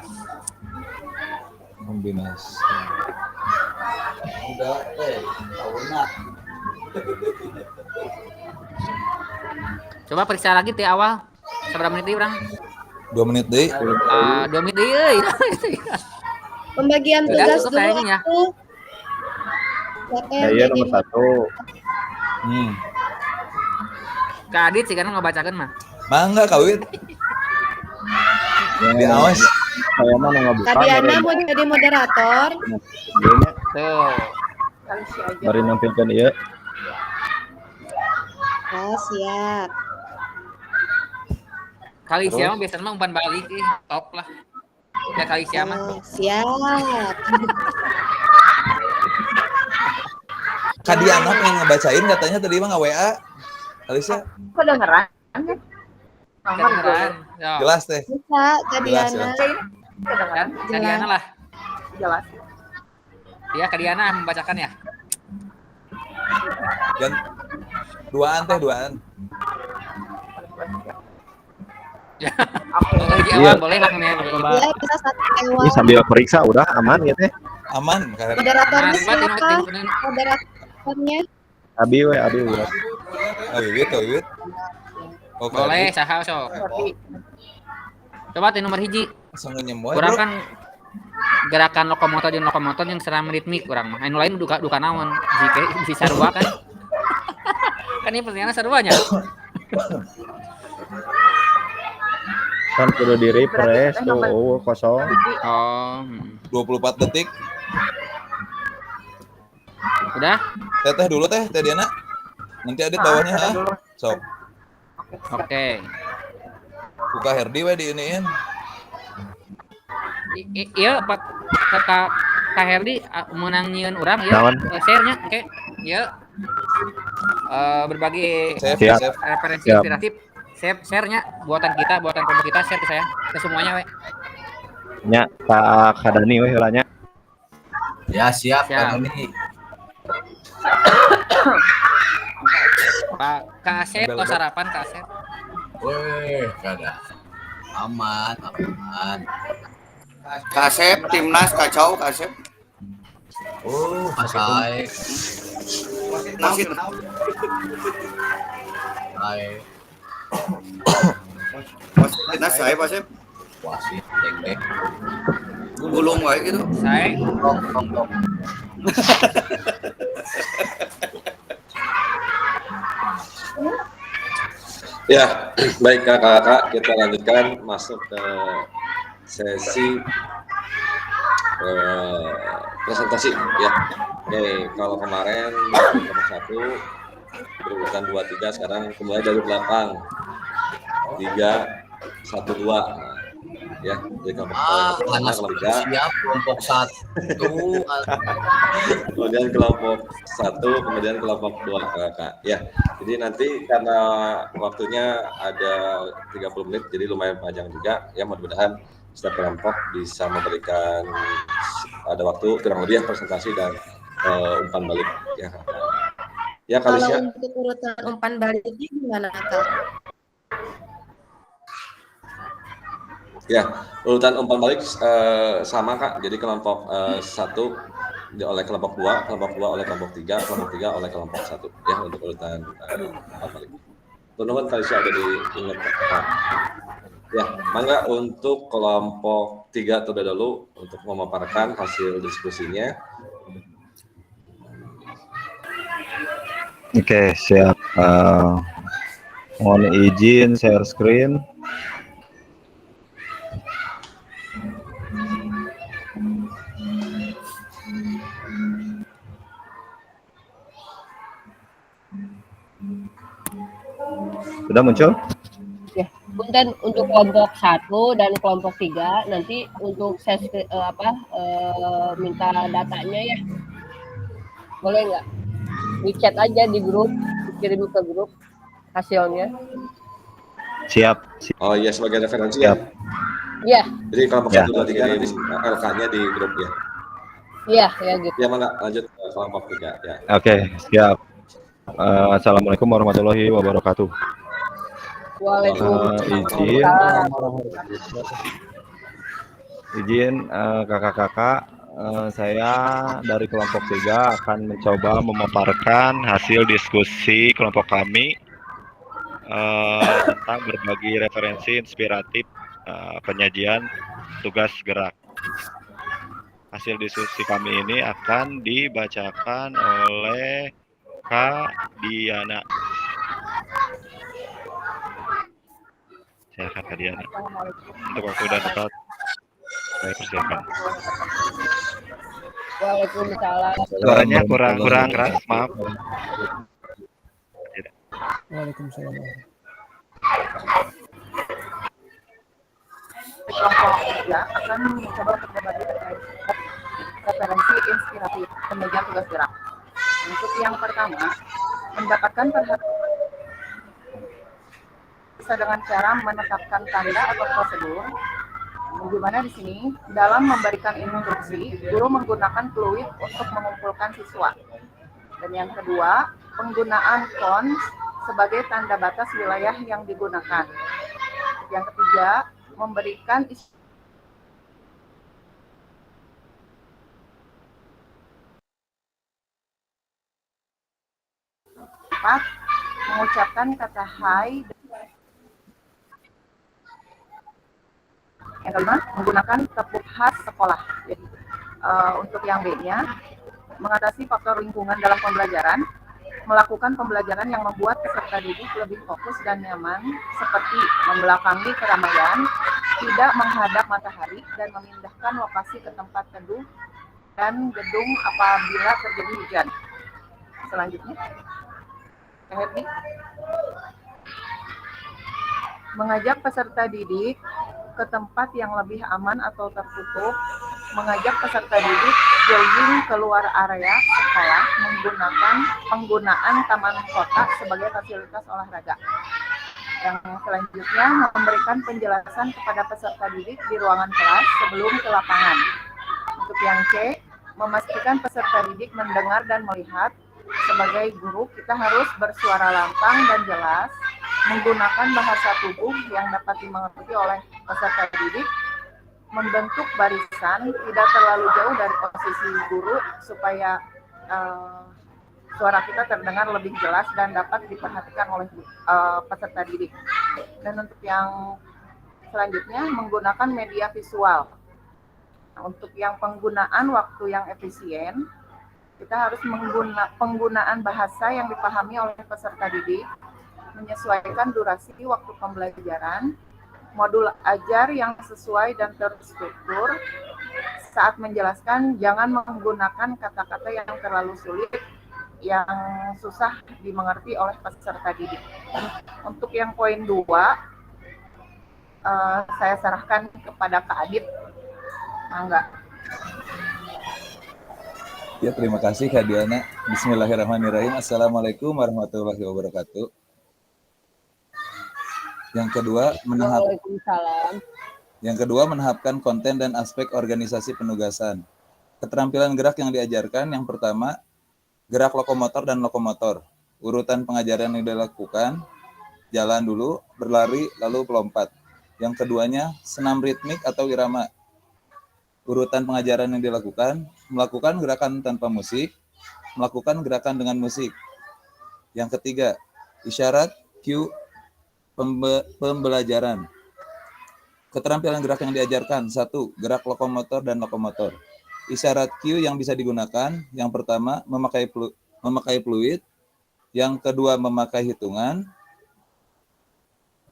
Kombinasi. udah tahunnya. Coba periksa lagi di awal. Seberapa menit orang? 2 menit deui. 2 menit euy. Pembagian Udah tugas cukup dulu kayaknya ya. aku. Siapa yang Iya jadi nomor 1. Kak Adit sih kan ngebacakan mah. Mangga kawin. Diawas. Saya mah nggak buka. Kak Diana mau jadi moderator? Dianya Tuh. bari nampilkan ieu. Oh, siap. Kali siapa biasanya mah umpan balik top lah. Ya kali siapa? Oh, siap. Kak Diana pengen ngebacain katanya tadi mah nge-WA. Alisa. Kok dengeran? Kedengeran. Yo. Jelas teh. Bisa, Kak Jelas, Diana. Kan Kak Diana lah. Jelas. Iya Kak Diana membacakan ya. Dan duaan. Lagi awal boleh lah nih. Ya, kita satu ewan. Ini sambil periksa udah aman ya teh. Aman. Moderatornya Nah, siapa? Moderatornya. Abi we. Wiwit. Oke. Boleh saha sok. Coba ti nomor hiji. Langsung nyemoy. Kurang kan gerakan lokomotor yang seram ritmik kurang mah. Anu lain duka naon. Jika si sarua kan. Kan ini pertanyaannya saruanya. Kan kudu di refresh tuh kosong. Oh. 24 detik. Udah? Teteh dulu teh Diana. Nanti Adit bawahnya ha. Sok. Oke. Buka Herdi we diiniin. Iya Pak Kak Herdi menang nyieun urang ya. Naon? Share-nya oke. Ya. Berbagi Siap. referensi Siap. inspiratif. Share-nya buatan kita, buatan kelompok kita, share ke saya, ke semuanya we. Nya Kak Dani we heula nya. Ya siap, Siap. Kak Dani. Pak Kak Asep, tos sarapan Kak Asep. Weh, kada. Aman. Kasep, timnas kacau, Kasep. Oh, kasai. Masih timnas saya, Kasep. Wasit, dek. Gulung wae gitu. Saya. Tong. Ya, baik kakak-kakak, kita lanjutkan masuk ke sesi presentasi ya. Oke, kalau kemarin nomor 1 berurutan 2, 3, sekarang kembali dari belakang 3, 1, 2. Nah, ya, jadi kelompok 3. Siap, kelompok 1. Kemudian kelompok 1, kemudian kelompok 2 kakak. Ya, jadi nanti karena waktunya ada 30 menit, jadi lumayan panjang juga. Ya, mudah-mudahan setiap kelompok bisa memberikan ada waktu kurang lebih presentasi dan umpan balik. Ya, kakak. Ya, Kalau Kalisya. untuk urutan umpan baliknya gimana, Kak? Ya, urutan umpan balik sama Kak. Jadi kelompok 1 oleh kelompok 2, kelompok 2 oleh kelompok 3, kelompok 3 oleh kelompok 1. Ya, untuk urutan umpan balik. Teman-teman kali ada diingat Kak. Ya, mangga untuk kelompok 3 terlebih dahulu untuk memaparkan hasil diskusinya. Oke, siap. Mohon izin share screen. Sudah muncul? Ya, punten untuk kelompok 1 dan kelompok 3 nanti untuk sesi minta datanya ya. Boleh nggak? Di chat aja di grup, kirim ke grup hasilnya. Siap. Oh iya, sebagai referensi Siap. Iya. Jadi kelompok Ya. 1, 2, 3 di LK-nya di grup ya. Iya, ya gitu. Ya, mangga lanjut ke kelompok 3 ya. Oke, siap. Assalamualaikum warahmatullahi wabarakatuh. Waalaikumsalam. Izin kakak-kakak, saya dari kelompok 3 akan mencoba memaparkan hasil diskusi kelompok kami tentang berbagi referensi inspiratif penyajian tugas gerak. Hasil diskusi kami ini akan dibacakan oleh Kak Diana. Silakan Kak Diana. Untuk waktu dan tempat saya persilakan. Waalaikumsalam. Suaranya kurang keras, maaf. Waalaikumsalam. Kelompok 3 akan mencoba untuk berbagi terkait referensi inspiratif pembagian tugas gerak. Untuk yang pertama, mendapatkan perhatian bisa dengan cara menetapkan tanda atau prosedur. Bagaimana di sini dalam memberikan instruksi, guru menggunakan fluid untuk mengumpulkan siswa. Dan yang kedua, penggunaan cons sebagai tanda batas wilayah yang digunakan. Yang ketiga, memberikan mengucapkan kata hai. Yang kelima, menggunakan tepuk khas sekolah. Jadi, untuk yang B-nya, mengatasi faktor lingkungan dalam pembelajaran, melakukan pembelajaran yang membuat peserta didik lebih fokus dan nyaman, seperti membelakangi keramaian, tidak menghadap matahari, dan memindahkan lokasi ke tempat teduh dan gedung apabila terjadi hujan. Selanjutnya, Herdi, mengajak peserta didik ke tempat yang lebih aman atau tertutup mengajak peserta didik jogging keluar area sekolah menggunakan penggunaan taman kota sebagai fasilitas olahraga. Yang selanjutnya memberikan penjelasan kepada peserta didik di ruangan kelas sebelum ke lapangan. Untuk yang C, memastikan peserta didik mendengar dan melihat. Sebagai guru, kita harus bersuara lantang dan jelas, menggunakan bahasa tubuh yang dapat dimengerti oleh peserta didik, membentuk barisan tidak terlalu jauh dari posisi guru supaya suara kita terdengar lebih jelas dan dapat diperhatikan oleh peserta didik. Dan untuk yang selanjutnya, menggunakan media visual. Nah, untuk yang penggunaan waktu yang efisien, kita harus penggunaan bahasa yang dipahami oleh peserta didik, menyesuaikan durasi waktu pembelajaran, modul ajar yang sesuai dan terstruktur. Saat menjelaskan, jangan menggunakan kata-kata yang terlalu sulit, yang susah dimengerti oleh peserta didik. Untuk yang poin 2, saya serahkan kepada Kak Adit. Mangga. Ya, terima kasih Kak Diana. Bismillahirrahmanirrahim. Assalamualaikum warahmatullahi wabarakatuh. Yang kedua, menahapkan konten dan aspek organisasi penugasan. Keterampilan gerak yang diajarkan, yang pertama, gerak lokomotor dan lokomotor. Urutan pengajaran yang dilakukan, jalan dulu, berlari, lalu pelompat. Yang keduanya, senam ritmik atau irama. Urutan pengajaran yang dilakukan, melakukan gerakan tanpa musik, melakukan gerakan dengan musik. Yang ketiga, isyarat cue pembelajaran. Keterampilan gerak yang diajarkan, 1. Gerak lokomotor dan lokomotor. Isyarat cue yang bisa digunakan, yang pertama, memakai fluid, yang kedua, memakai hitungan,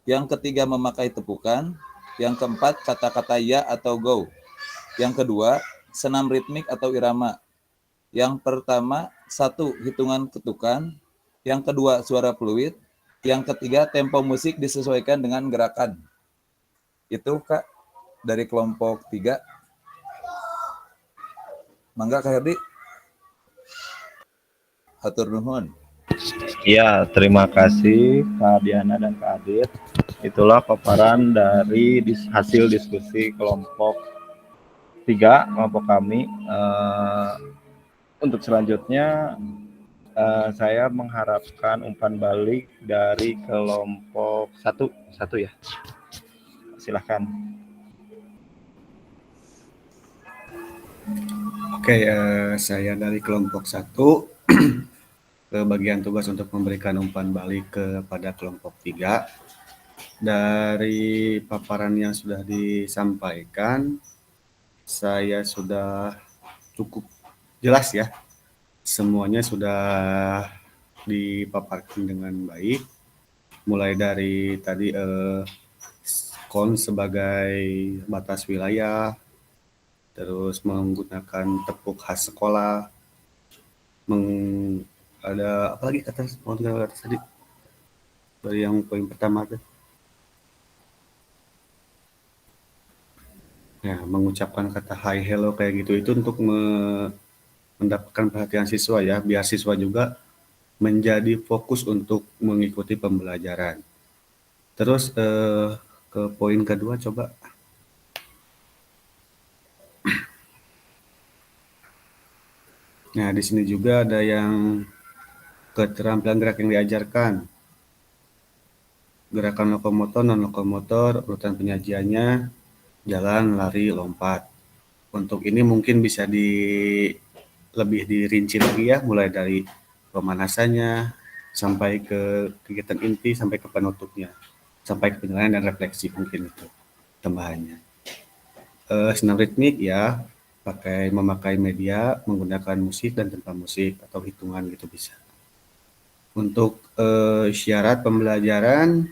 yang ketiga, memakai tepukan, yang keempat, kata-kata ya atau go. Yang kedua, senam ritmik atau irama. Yang pertama, 1. Hitungan ketukan. Yang kedua, suara fluid. Yang ketiga, tempo musik disesuaikan dengan gerakan. Itu Kak, dari kelompok 3. Mangga Kak Herdi. Hatur nuhun. Ya, terima kasih Kak Diana dan Kak Adit. Itulah paparan dari hasil diskusi kelompok 3, kelompok kami. Untuk selanjutnya saya mengharapkan umpan balik dari kelompok 1 ya. Silahkan. Oke, saya dari kelompok 1 ke bagian tugas untuk memberikan umpan balik kepada kelompok 3. Dari paparan yang sudah disampaikan, saya sudah cukup jelas ya. Semuanya sudah dipaparkan dengan baik. Mulai dari tadi KON sebagai batas wilayah, terus menggunakan tepuk khas sekolah, ada apa lagi kata tadi dari yang poin pertama tuh. Ya, mengucapkan kata hi, hello kayak gitu itu untuk mendapatkan perhatian siswa ya, biar siswa juga menjadi fokus untuk mengikuti pembelajaran. Terus ke poin kedua coba. Nah, di sini juga ada yang keterampilan gerak yang diajarkan. Gerakan lokomotor, non-lokomotor, urutan penyajiannya, jalan, lari, lompat. Untuk ini mungkin bisa lebih dirinci lagi ya, mulai dari pemanasannya sampai ke kegiatan inti sampai ke penutupnya, sampai ke penilaian dan refleksi mungkin itu tambahannya. Senam ritmik ya, memakai media, menggunakan musik dan tanpa musik atau hitungan gitu bisa. Untuk syarat pembelajaran,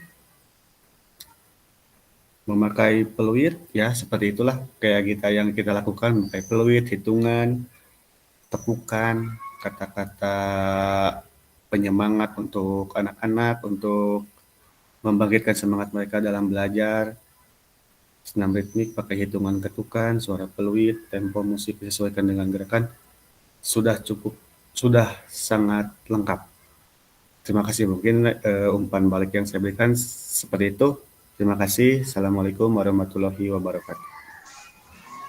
memakai peluit ya, seperti itulah kayak yang kita lakukan, memakai peluit, hitungan, tepukan, kata-kata penyemangat untuk anak-anak untuk membangkitkan semangat mereka dalam belajar. senam ritmik pakai hitungan ketukan, suara peluit, tempo musik disesuaikan dengan gerakan, sudah sangat lengkap. Terima kasih, mungkin umpan balik yang saya berikan seperti itu. Terima kasih. Assalamualaikum warahmatullahi wabarakatuh.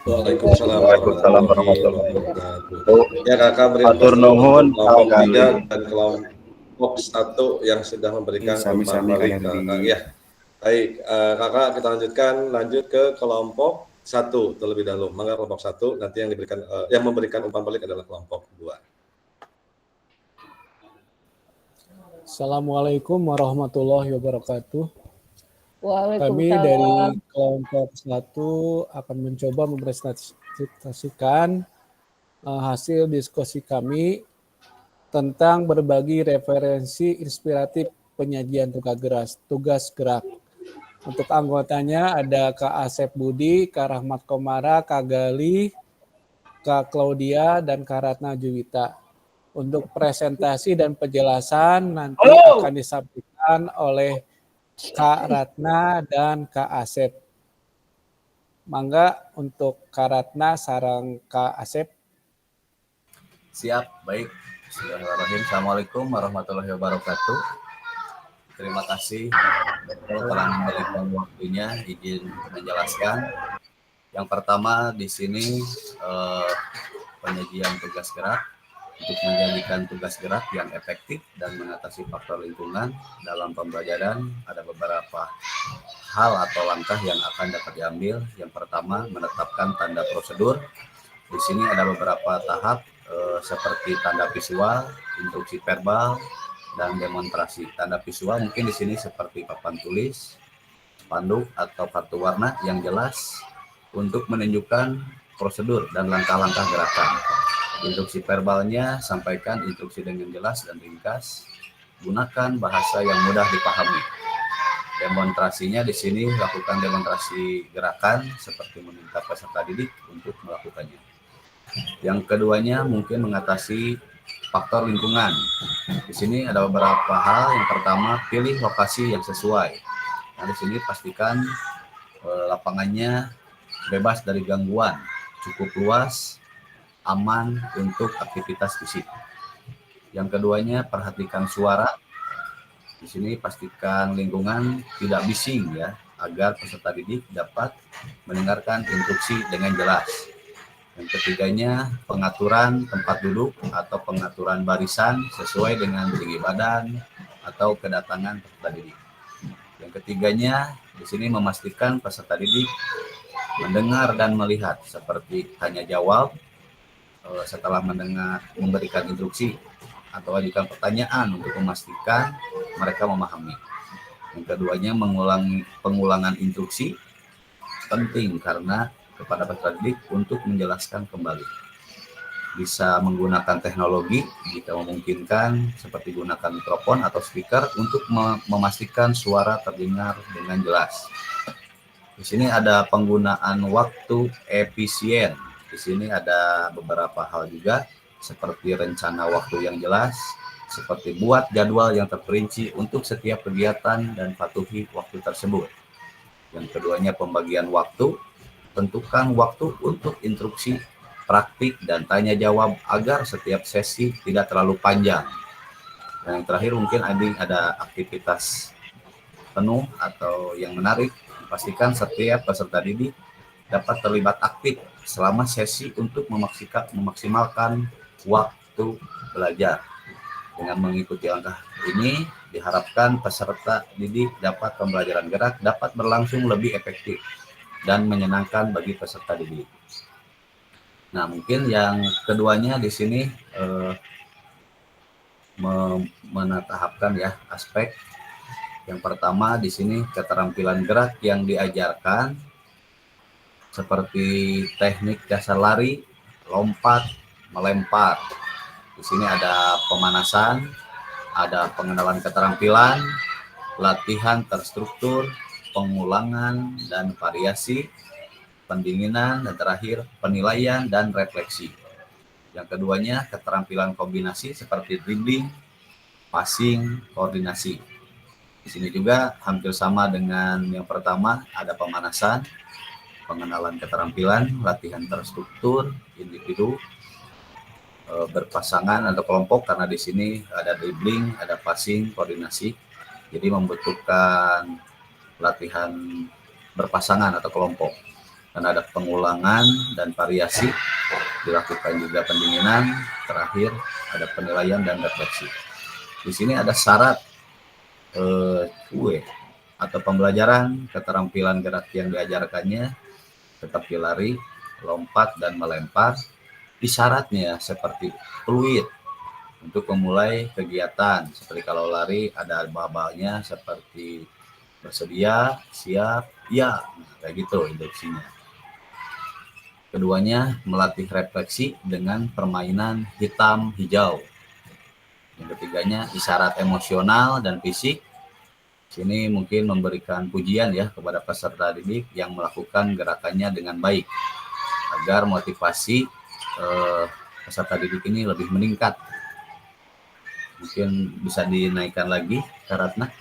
Waalaikumsalam warahmatullahi wabarakatuh. Ya kakak beri Atur nuhun kelompok 3 kali. dan kelompok 1 yang sudah memberikan umpan balik kakak. Ya, baik kakak kita lanjut ke kelompok 1 terlebih dahulu. Mangga kelompok 1 nanti yang memberikan umpan balik adalah kelompok 2. Assalamualaikum warahmatullahi wabarakatuh. Kami Waalaikumsalam. dari kelompok 1 akan mencoba mempresentasikan hasil diskusi kami tentang berbagi referensi inspiratif penyajian tugas gerak. Untuk anggotanya ada Kak Asep Budi, Kak Rahmat Komara, Kak Gali, Kak Claudia, dan Kak Ratna Juwita. Untuk presentasi dan penjelasan nanti akan disampaikan oleh Kak Ratna dan Kak Asep. Mangga untuk Kak Ratna sarang Kak Asep. Siap, baik. Bismillahirrahmanirrahim. Assalamualaikum warahmatullahi wabarakatuh. Terima kasih telah memberikan waktunya, izin menjelaskan. Yang pertama di sini penyajian tugas gerak untuk menjadikan tugas gerak yang efektif dan mengatasi faktor lingkungan dalam pembelajaran. Ada beberapa hal atau langkah yang akan dapat diambil. Yang pertama, menetapkan tanda prosedur. Di sini ada beberapa tahap seperti tanda visual, instruksi verbal, dan demonstrasi. Tanda visual mungkin di sini seperti papan tulis, spanduk atau kartu warna yang jelas untuk menunjukkan prosedur dan langkah-langkah gerakan. Instruksi verbalnya, sampaikan instruksi dengan jelas dan ringkas. Gunakan bahasa yang mudah dipahami. Demonstrasinya di sini lakukan demonstrasi gerakan seperti meminta peserta didik untuk melakukannya. Yang keduanya mungkin mengatasi faktor lingkungan. Di sini ada beberapa hal. Yang pertama, pilih lokasi yang sesuai. Nah, di sini pastikan lapangannya bebas dari gangguan, cukup luas, aman untuk aktivitas fisik. Yang keduanya, perhatikan suara. Di sini pastikan lingkungan tidak bising ya, agar peserta didik dapat mendengarkan instruksi dengan jelas. Yang ketiganya, pengaturan tempat duduk atau pengaturan barisan sesuai dengan tinggi badan atau kedatangan peserta didik. Yang ketiganya, di sini memastikan peserta didik mendengar dan melihat seperti tanya jawab setelah memberikan instruksi atau ajukan pertanyaan untuk memastikan mereka memahami. Yang keduanya, pengulangan instruksi penting karena kepada peserta didik untuk menjelaskan kembali. Bisa menggunakan teknologi jika memungkinkan seperti gunakan mikrofon atau speaker untuk memastikan suara terdengar dengan jelas. Di sini ada penggunaan waktu efisien. Di sini ada beberapa hal juga seperti rencana waktu yang jelas, seperti buat jadwal yang terperinci untuk setiap kegiatan dan patuhi waktu tersebut. Yang keduanya, pembagian waktu. Tentukan waktu untuk instruksi, praktik, dan tanya jawab agar setiap sesi tidak terlalu panjang. Dan yang terakhir mungkin ada aktivitas penuh atau yang menarik. Pastikan setiap peserta didik dapat terlibat aktif selama sesi untuk memaksimalkan waktu belajar. Dengan mengikuti langkah ini, diharapkan peserta didik dapat pembelajaran gerak dapat berlangsung lebih efektif dan menyenangkan bagi peserta didik. Nah, mungkin yang keduanya di sini menetapkan ya aspek. Yang pertama di sini keterampilan gerak yang diajarkan seperti teknik dasar lari, lompat, melempar. Di sini ada pemanasan, ada pengenalan keterampilan, latihan terstruktur, pengulangan dan variasi, pendinginan, dan terakhir penilaian dan refleksi. Yang keduanya keterampilan kombinasi seperti dribbling, passing, koordinasi. Di sini juga hampir sama dengan yang pertama, ada pemanasan, pengenalan keterampilan, latihan terstruktur, individu, berpasangan atau kelompok, karena di sini ada dribbling, ada passing, koordinasi. Jadi membutuhkan latihan berpasangan atau kelompok. Dan ada pengulangan dan variasi, dilakukan juga pendinginan, terakhir ada penilaian dan refleksi. Di sini ada syarat QE atau pembelajaran keterampilan gerak yang diajarkannya seperti lari, lompat, dan melempar. Isyaratnya seperti fluid untuk memulai kegiatan. Seperti kalau lari ada babalnya seperti bersedia, siap, ya, kayak gitu induksinya. Keduanya melatih refleksi dengan permainan hitam hijau. Yang ketiganya isyarat emosional dan fisik. Sini mungkin memberikan pujian ya kepada peserta didik yang melakukan gerakannya dengan baik agar motivasi peserta didik ini lebih meningkat. Mungkin bisa dinaikkan lagi Kak Ratna.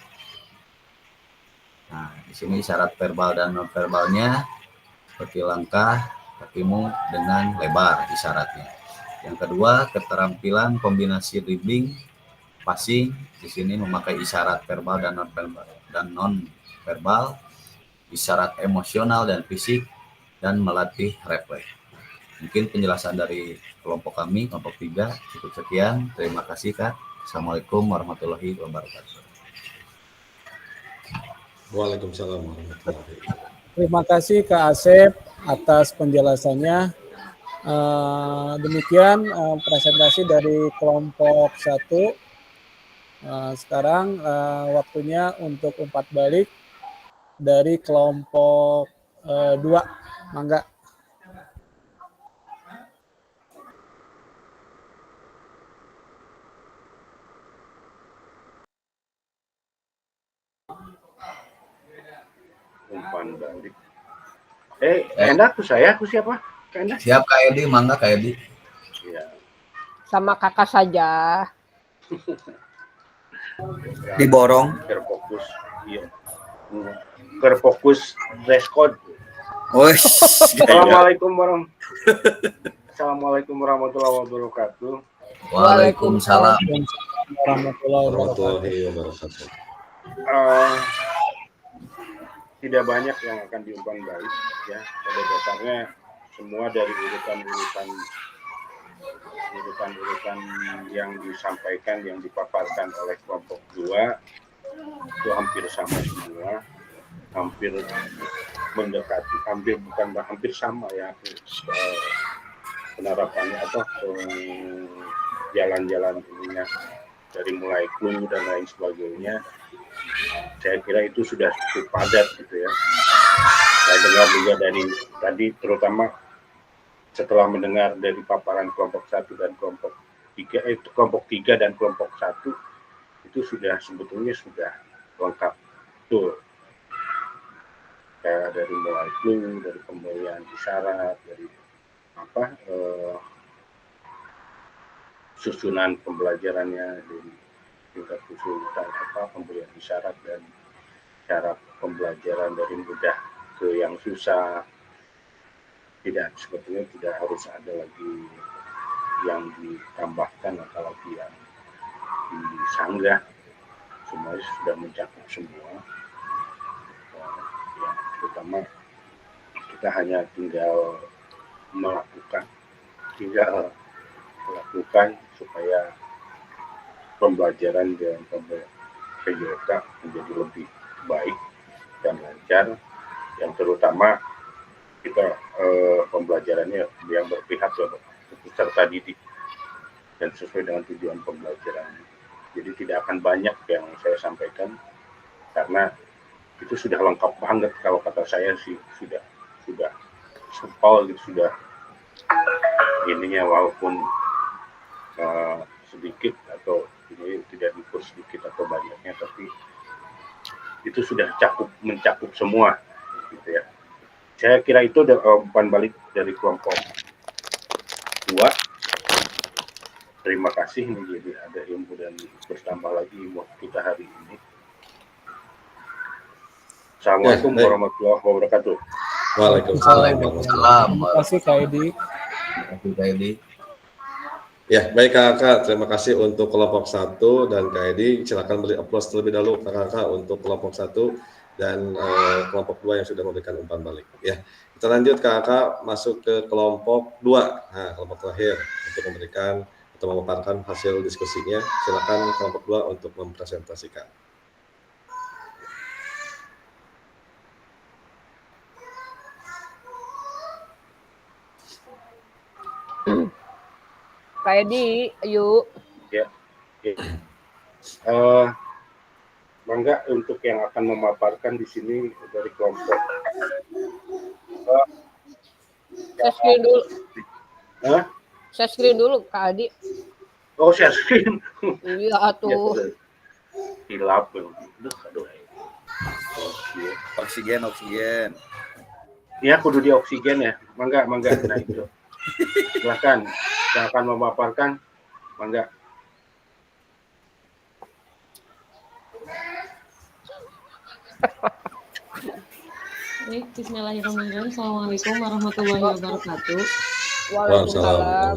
Nah, di sini syarat verbal dan non verbalnya seperti langkah kakimu dengan lebar isyaratnya. Yang kedua, keterampilan kombinasi dribbling, passing. Di sini memakai isyarat verbal dan non verbal, isyarat emosional dan fisik, dan melatih refleks. Mungkin penjelasan dari kelompok kami, kelompok 3, cukup sekian. Terima kasih Kak. Assalamualaikum warahmatullahi wabarakatuh. Waalaikumsalam warahmatullahi wabarakatuh. Terima kasih Kak Asep atas penjelasannya. Demikian presentasi dari kelompok 1. Sekarang waktunya untuk umpat balik dari kelompok 2. Mangga. Umpan balik. Enak tuh saya, aku siapa? Enak. Siap Kak Edi, mangga Kak Edi. Iya. Sama kakak saja. Diborong. Terfokus. Iya. Terfokus dress code. Assalamualaikum warahmatullahi wabarakatuh. Waalaikumsalam warahmatullahi wabarakatuh. Tidak banyak yang akan diumpan balik ya. Pada dasarnya semua dari urutan-urutan yang disampaikan, yang dipaparkan oleh kelompok 2 itu hampir sama semua, hampir mendekati, hampir sama ya penerapannya atau jalan-jalan ininya dari mulai clue dan lain sebagainya. Saya kira itu sudah cukup padat gitu ya. Saya dengar juga dari tadi, terutama setelah mendengar dari paparan kelompok 1 dan kelompok 3, kelompok 3 dan kelompok 1 itu sudah sebetulnya sudah lengkap betul. Kayak dari mulai clue, dari pemberian isyarat, dari susunan pembelajarannya, dari tingkat kesulitan pemberian isyarat dan cara pembelajaran dari mudah ke yang susah. Tidak, sebetulnya tidak harus ada lagi yang ditambahkan atau lagi yang disanggah. Semuanya sudah mencakup semua. Ya, terutama kita hanya tinggal melakukan supaya pembelajaran dan PJK menjadi lebih baik dan lancar, yang terutama kita pembelajarannya yang berpihak ke peserta didik dan sesuai dengan tujuan pembelajaran. Jadi tidak akan banyak yang saya sampaikan karena itu sudah lengkap banget, kalau kata saya sih sudah sepol gitu, sudah ininya walaupun sedikit atau ini tidak diukur sedikit atau banyaknya, tapi itu sudah mencakup semua gitu ya. Saya kira itu umpan balik dari kelompok 2. Terima kasih, menjadi ada ilmu dan bertambah lagi ilmu kita hari ini. Assalamualaikum warahmatullahi wabarakatuh. Waalaikumsalam. Terima kasih Kak Edi. Terima kasih Kak Edi. Ya, baik Kakak, terima kasih untuk kelompok 1 dan Kak Edi. Silakan beri aplaus terlebih dahulu Kakak untuk kelompok 1 dan kelompok 2 yang sudah memberikan umpan balik. Ya, kita lanjut Kakak masuk ke kelompok 2. Nah, kelompok terakhir untuk memberikan atau memaparkan hasil diskusinya. Silakan kelompok 2 untuk mempresentasikan. Kak Edi, yuk. Ya. Mangga untuk yang akan memaparkan di sini dari kelompok. Saya screen dulu. Hah? Saya screen dulu Kak Edi. Oh, share screen. Iya atuh. Hilap. Aduh. Oksigen. Ya, kudu di oksigen ya. Mangga. Nah itu. Silakan yang akan memaparkan, mangga. Baik, bismillahirrahmanirrahim. Assalamualaikum warahmatullahi wabarakatuh. Waalaikumsalam.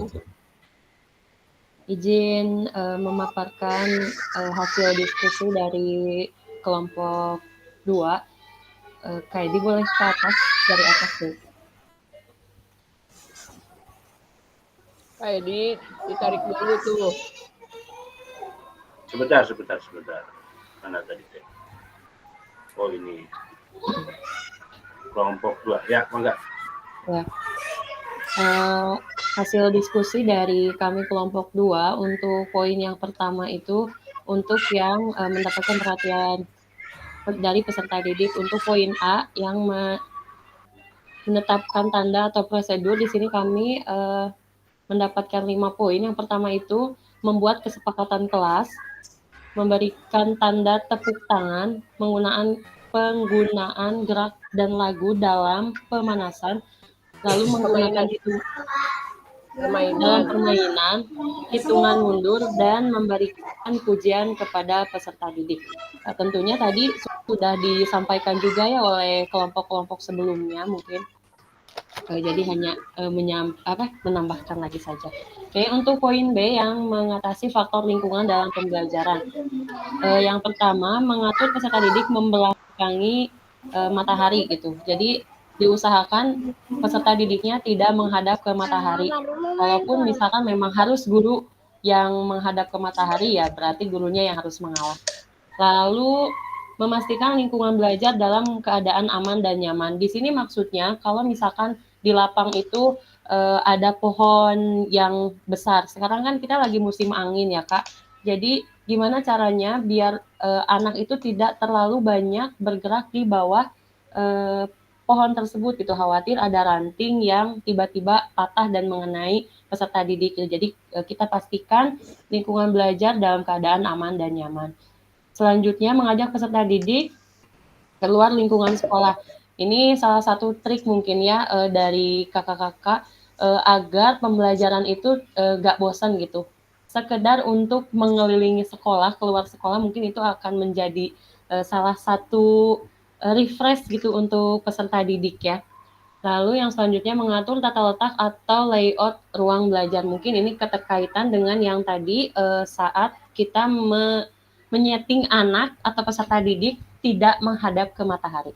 Izin memaparkan hasil diskusi dari kelompok 2. Kak Edi boleh ke atas, dari atas deh. Kak Edi, ditarik dulu tuh. Sebentar. Mana tadi? Oh, ini. Kelompok 2. Ya, mangga. Ya. Hasil diskusi dari kami kelompok 2 untuk poin yang pertama itu untuk yang mendapatkan perhatian dari peserta didik. Untuk poin A yang menetapkan tanda atau prosedur, di sini kami mendapatkan 5 poin. Yang pertama itu membuat kesepakatan kelas, memberikan tanda tepuk tangan, penggunaan gerak dan lagu dalam pemanasan, lalu menggunakan permainan, hitungan mundur, dan memberikan pujian kepada peserta didik. Tentunya tadi sudah disampaikan juga ya oleh kelompok-kelompok sebelumnya mungkin. Jadi hanya menambahkan lagi saja. Oke, untuk poin B yang mengatasi faktor lingkungan dalam pembelajaran. Yang pertama, mengatur peserta didik membelakangi matahari gitu. Jadi diusahakan peserta didiknya tidak menghadap ke matahari. Walaupun misalkan memang harus guru yang menghadap ke matahari, ya berarti gurunya yang harus mengalah. Lalu memastikan lingkungan belajar dalam keadaan aman dan nyaman. Di sini maksudnya kalau misalkan di lapang itu ada pohon yang besar. Sekarang kan kita lagi musim angin ya Kak. Jadi gimana caranya biar anak itu tidak terlalu banyak bergerak di bawah pohon tersebut gitu, khawatir ada ranting yang tiba-tiba patah dan mengenai peserta didik. Jadi kita pastikan lingkungan belajar dalam keadaan aman dan nyaman. Selanjutnya mengajak peserta didik keluar lingkungan sekolah. Ini salah satu trik mungkin ya dari kakak-kakak agar pembelajaran itu gak bosan gitu. Sekedar untuk mengelilingi sekolah, keluar sekolah mungkin itu akan menjadi salah satu refresh gitu untuk peserta didik ya. Lalu yang selanjutnya mengatur tata letak atau layout ruang belajar. Mungkin ini keterkaitan dengan yang tadi saat kita menyeting anak atau peserta didik tidak menghadap ke matahari.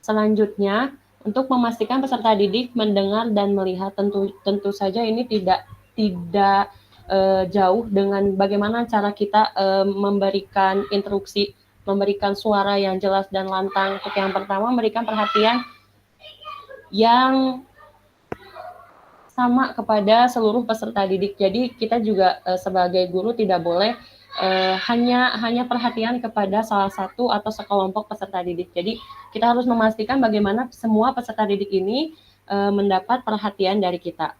Selanjutnya, untuk memastikan peserta didik mendengar dan melihat, tentu saja ini tidak jauh dengan bagaimana cara kita memberikan instruksi, memberikan suara yang jelas dan lantang. Untuk yang pertama, memberikan perhatian yang sama kepada seluruh peserta didik. Jadi kita juga sebagai guru tidak boleh hanya perhatian kepada salah satu atau sekelompok peserta didik. Jadi kita harus memastikan bagaimana semua peserta didik ini mendapat perhatian dari kita.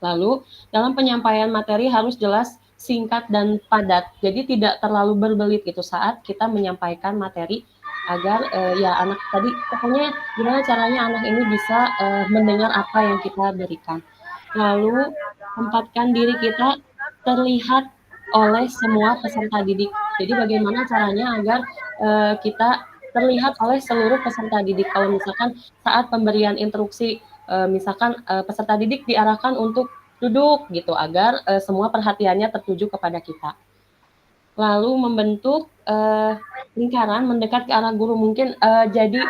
Lalu dalam penyampaian materi harus jelas, singkat dan padat. Jadi tidak terlalu berbelit gitu saat kita menyampaikan materi agar ya anak tadi pokoknya gimana caranya anak ini bisa mendengar apa yang kita berikan. Lalu tempatkan diri kita terlihat oleh semua peserta didik. Jadi bagaimana caranya agar kita terlihat oleh seluruh peserta didik. Kalau misalkan saat pemberian instruksi, misalkan peserta didik diarahkan untuk duduk gitu agar semua perhatiannya tertuju kepada kita. Lalu membentuk lingkaran mendekat ke arah guru, mungkin jadi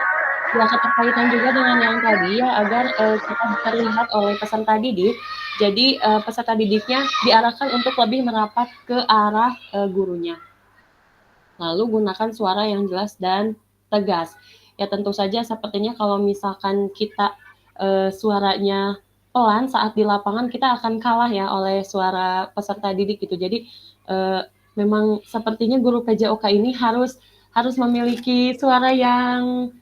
ya keterkaitan juga dengan yang tadi ya, agar kita terlihat oleh peserta didik. Jadi peserta didiknya diarahkan untuk lebih merapat ke arah gurunya. Lalu gunakan suara yang jelas dan tegas. Ya tentu saja sepertinya kalau misalkan kita suaranya pelan saat di lapangan, kita akan kalah ya oleh suara peserta didik gitu. Jadi memang sepertinya guru PJOK ini harus memiliki suara yang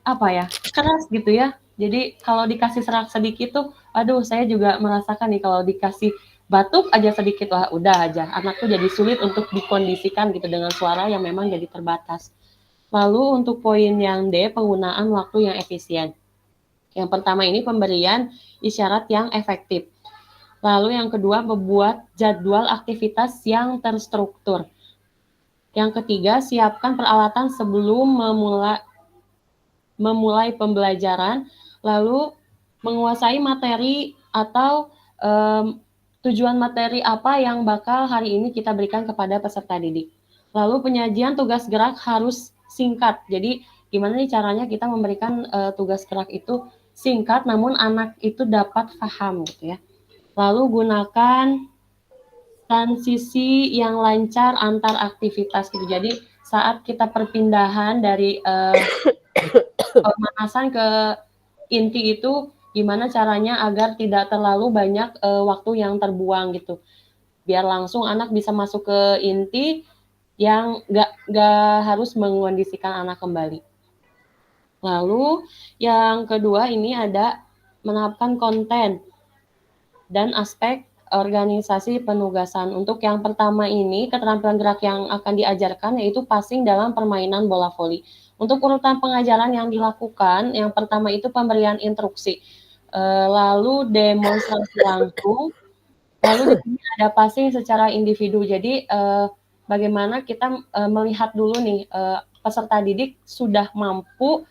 apa ya, keras gitu ya. Jadi kalau dikasih serak sedikit tuh, aduh saya juga merasakan nih kalau dikasih batuk aja sedikit, wah udah aja anak tuh jadi sulit untuk dikondisikan gitu dengan suara yang memang jadi terbatas. Lalu untuk poin yang D, penggunaan waktu yang efisien. Yang pertama ini pemberian isyarat yang efektif. Lalu yang kedua, membuat jadwal aktivitas yang terstruktur. Yang ketiga, siapkan peralatan sebelum memulai pembelajaran. Lalu menguasai materi atau tujuan materi apa yang bakal hari ini kita berikan kepada peserta didik. Lalu penyajian tugas gerak harus singkat. Jadi gimana nih caranya kita memberikan tugas gerak itu singkat namun anak itu dapat paham gitu ya. Lalu gunakan transisi yang lancar antar aktivitas gitu. Jadi saat kita perpindahan dari pemanasan ke inti itu gimana caranya agar tidak terlalu banyak waktu yang terbuang gitu. Biar langsung anak bisa masuk ke inti yang nggak harus mengkondisikan anak kembali. Lalu yang kedua ini ada menerapkan konten dan aspek organisasi penugasan. Untuk yang pertama ini, keterampilan gerak yang akan diajarkan yaitu passing dalam permainan bola voli. Untuk urutan pengajaran yang dilakukan, yang pertama itu pemberian instruksi, lalu demonstrasi langsung, lalu di sini ada passing secara individu. Jadi bagaimana kita melihat dulu nih peserta didik sudah mampu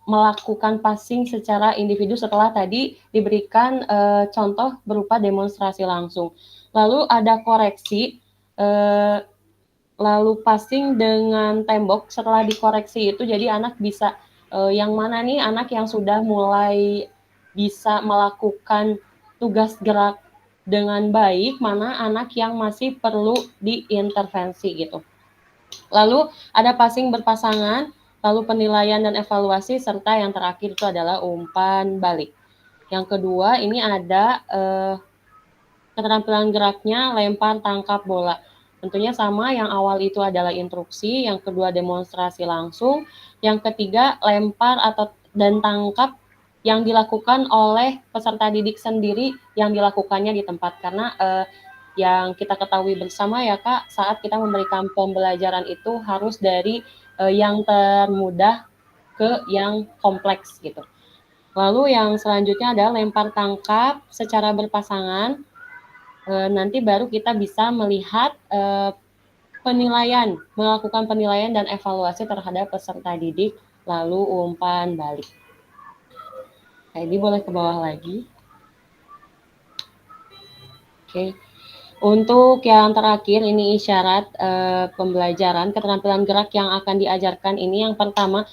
melakukan passing secara individu setelah tadi diberikan contoh berupa demonstrasi langsung. Lalu ada koreksi, lalu passing dengan tembok. Setelah dikoreksi itu jadi anak bisa yang mana nih anak yang sudah mulai bisa melakukan tugas gerak dengan baik, mana anak yang masih perlu diintervensi gitu. Lalu ada passing berpasangan, lalu penilaian dan evaluasi, serta yang terakhir itu adalah umpan balik. Yang kedua ini ada keterampilan geraknya lempar tangkap bola. Tentunya sama, yang awal itu adalah instruksi, yang kedua demonstrasi langsung, yang ketiga lempar dan tangkap yang dilakukan oleh peserta didik sendiri yang dilakukannya di tempat. Karena yang kita ketahui bersama ya Kak, saat kita memberikan pembelajaran itu harus dari yang termudah ke yang kompleks gitu. Lalu yang selanjutnya adalah lempar tangkap secara berpasangan. Nanti baru kita bisa melihat penilaian, melakukan penilaian dan evaluasi terhadap peserta didik, lalu umpan balik. Ini boleh ke bawah lagi. Oke. Untuk yang terakhir ini isyarat pembelajaran, keterampilan gerak yang akan diajarkan ini yang pertama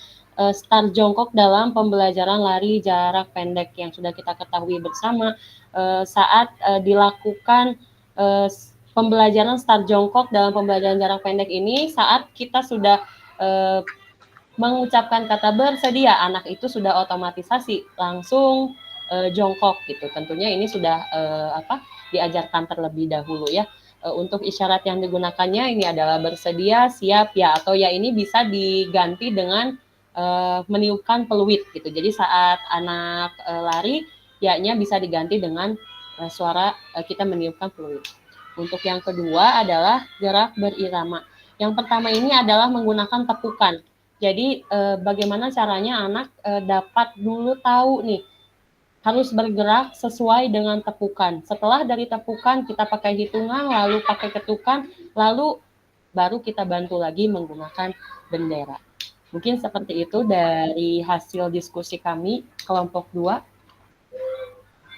start jongkok dalam pembelajaran lari jarak pendek yang sudah kita ketahui bersama. Saat dilakukan pembelajaran start jongkok dalam pembelajaran jarak pendek ini, saat kita sudah mengucapkan kata bersedia, anak itu sudah otomatisasi langsung jongkok gitu. Tentunya ini sudah diajarkan terlebih dahulu ya. Untuk isyarat yang digunakannya ini adalah bersedia, siap, ya, atau ya ini bisa diganti dengan meniupkan peluit gitu. Jadi saat anak lari, ya-nya bisa diganti dengan suara kita meniupkan peluit. Untuk yang kedua adalah gerak berirama. Yang pertama ini adalah menggunakan tepukan. Jadi bagaimana caranya anak dapat dulu tahu nih harus bergerak sesuai dengan tepukan. Setelah dari tepukan kita pakai hitungan, lalu pakai ketukan, lalu baru kita bantu lagi menggunakan bendera. Mungkin seperti itu dari hasil diskusi kami kelompok 2.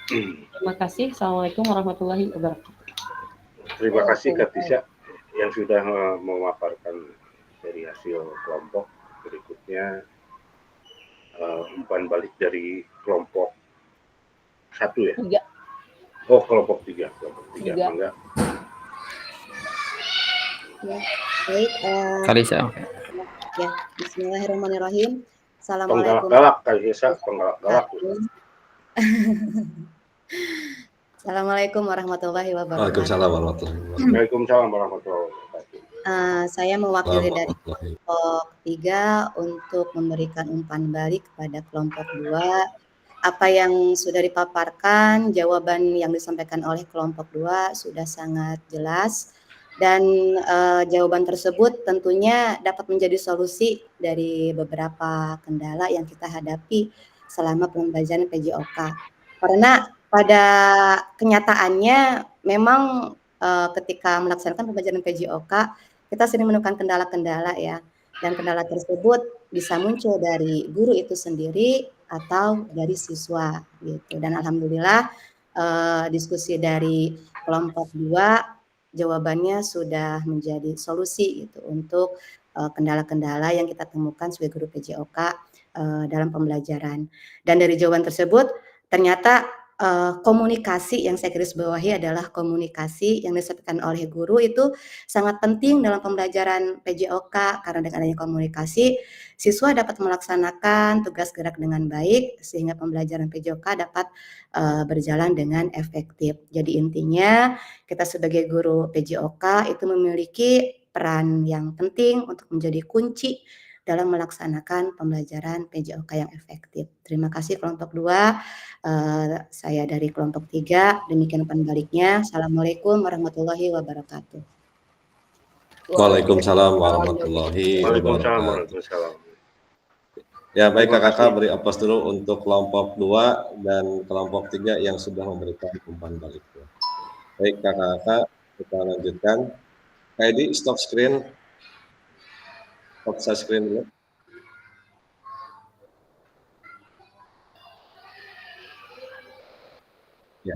Terima kasih. Assalamualaikum warahmatullahi wabarakatuh. Terima kasih Kak Tisha yang sudah memaparkan dari hasil kelompok. Berikutnya umpan balik dari kelompok 1 ya? 3. Oh, kelompok 3. Kelompok 3. Enggak. Ya, baik. Kalisa. Ya, bismillahirrahmanirrahim. Assalamualaikum. Penggalak-galak Kalisa, penggalak-galak. Assalamualaikum warahmatullahi wabarakatuh. Waalaikumsalam warahmatullahi wabarakatuh. Waalaikumsalam warahmatullahi wabarakatuh. Saya mewakili dari kelompok 3 untuk memberikan umpan balik kepada kelompok 2. Apa yang sudah dipaparkan, jawaban yang disampaikan oleh kelompok 2 sudah sangat jelas. Dan jawaban tersebut tentunya dapat menjadi solusi dari beberapa kendala yang kita hadapi selama pembelajaran PJOK. Karena pada kenyataannya memang ketika melaksanakan pembelajaran PJOK kita sering menemukan kendala-kendala ya, dan kendala tersebut bisa muncul dari guru itu sendiri atau dari siswa gitu. Dan alhamdulillah diskusi dari kelompok 2 jawabannya sudah menjadi solusi gitu untuk kendala-kendala yang kita temukan sebagai guru PJOK dalam pembelajaran. Dan dari jawaban tersebut ternyata komunikasi yang saya garis bawahi adalah komunikasi yang disampaikan oleh guru itu sangat penting dalam pembelajaran PJOK, karena dengan adanya komunikasi siswa dapat melaksanakan tugas gerak dengan baik sehingga pembelajaran PJOK dapat berjalan dengan efektif. Jadi intinya kita sebagai guru PJOK itu memiliki peran yang penting untuk menjadi kunci dalam melaksanakan pembelajaran PJOK yang efektif. Terima kasih kelompok 2. Saya dari kelompok 3. Demikian umpan baliknya. Assalamualaikum warahmatullahi wabarakatuh. Waalaikumsalam warahmatullahi wabarakatuh. Ya, baik kakak-kakak, beri aplaus dulu untuk kelompok 2 dan kelompok 3 yang sudah memberikan umpan balik. Baik kakak-kakak, kita lanjutkan. Kaidi, stop screen. Stop screen dulu. Ya.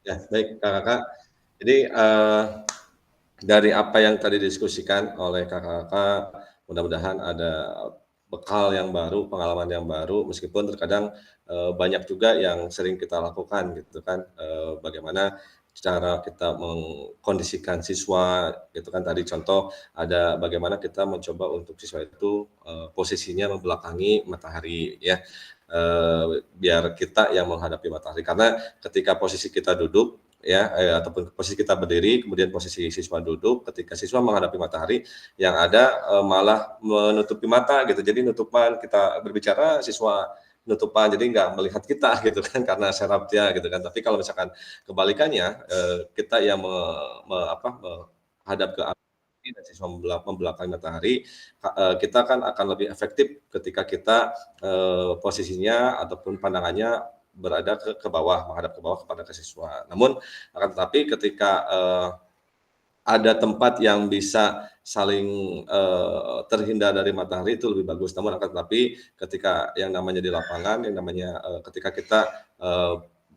Ya, baik kakak-kakak. Jadi dari apa yang tadi didiskusikan oleh kakak-kakak, mudah-mudahan ada bekal yang baru, pengalaman yang baru, meskipun terkadang banyak juga yang sering kita lakukan gitu kan, bagaimana cara kita mengkondisikan siswa gitu kan. Tadi contoh ada bagaimana kita mencoba untuk siswa itu posisinya membelakangi matahari ya, biar kita yang menghadapi matahari, karena ketika posisi kita duduk ya, ataupun posisi kita berdiri, kemudian posisi siswa duduk, ketika siswa menghadapi matahari, yang ada malah menutupi mata gitu. Jadi nutupan, kita berbicara, siswa nutupan, jadi nggak melihat kita gitu kan, karena serapnya gitu kan. Tapi kalau misalkan kebalikannya, kita yang menghadap ke matahari dan siswa membelakangi matahari, kita kan akan lebih efektif ketika kita posisinya ataupun pandangannya berada ke bawah, menghadap ke bawah kepada siswa. Namun akan tetapi ketika ada tempat yang bisa saling terhindar dari matahari itu lebih bagus. Namun akan tetapi ketika yang namanya di lapangan, yang namanya ketika kita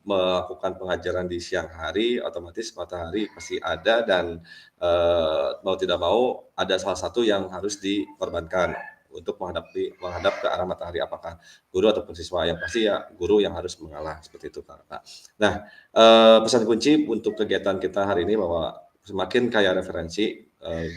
melakukan pengajaran di siang hari, otomatis matahari pasti ada, dan mau tidak mau ada salah satu yang harus dikorbankan untuk menghadap ke arah matahari, apakah guru ataupun siswa. Yang pasti ya guru yang harus mengalah, seperti itu Kak. Nah, pesan kunci untuk kegiatan kita hari ini bahwa semakin kaya referensi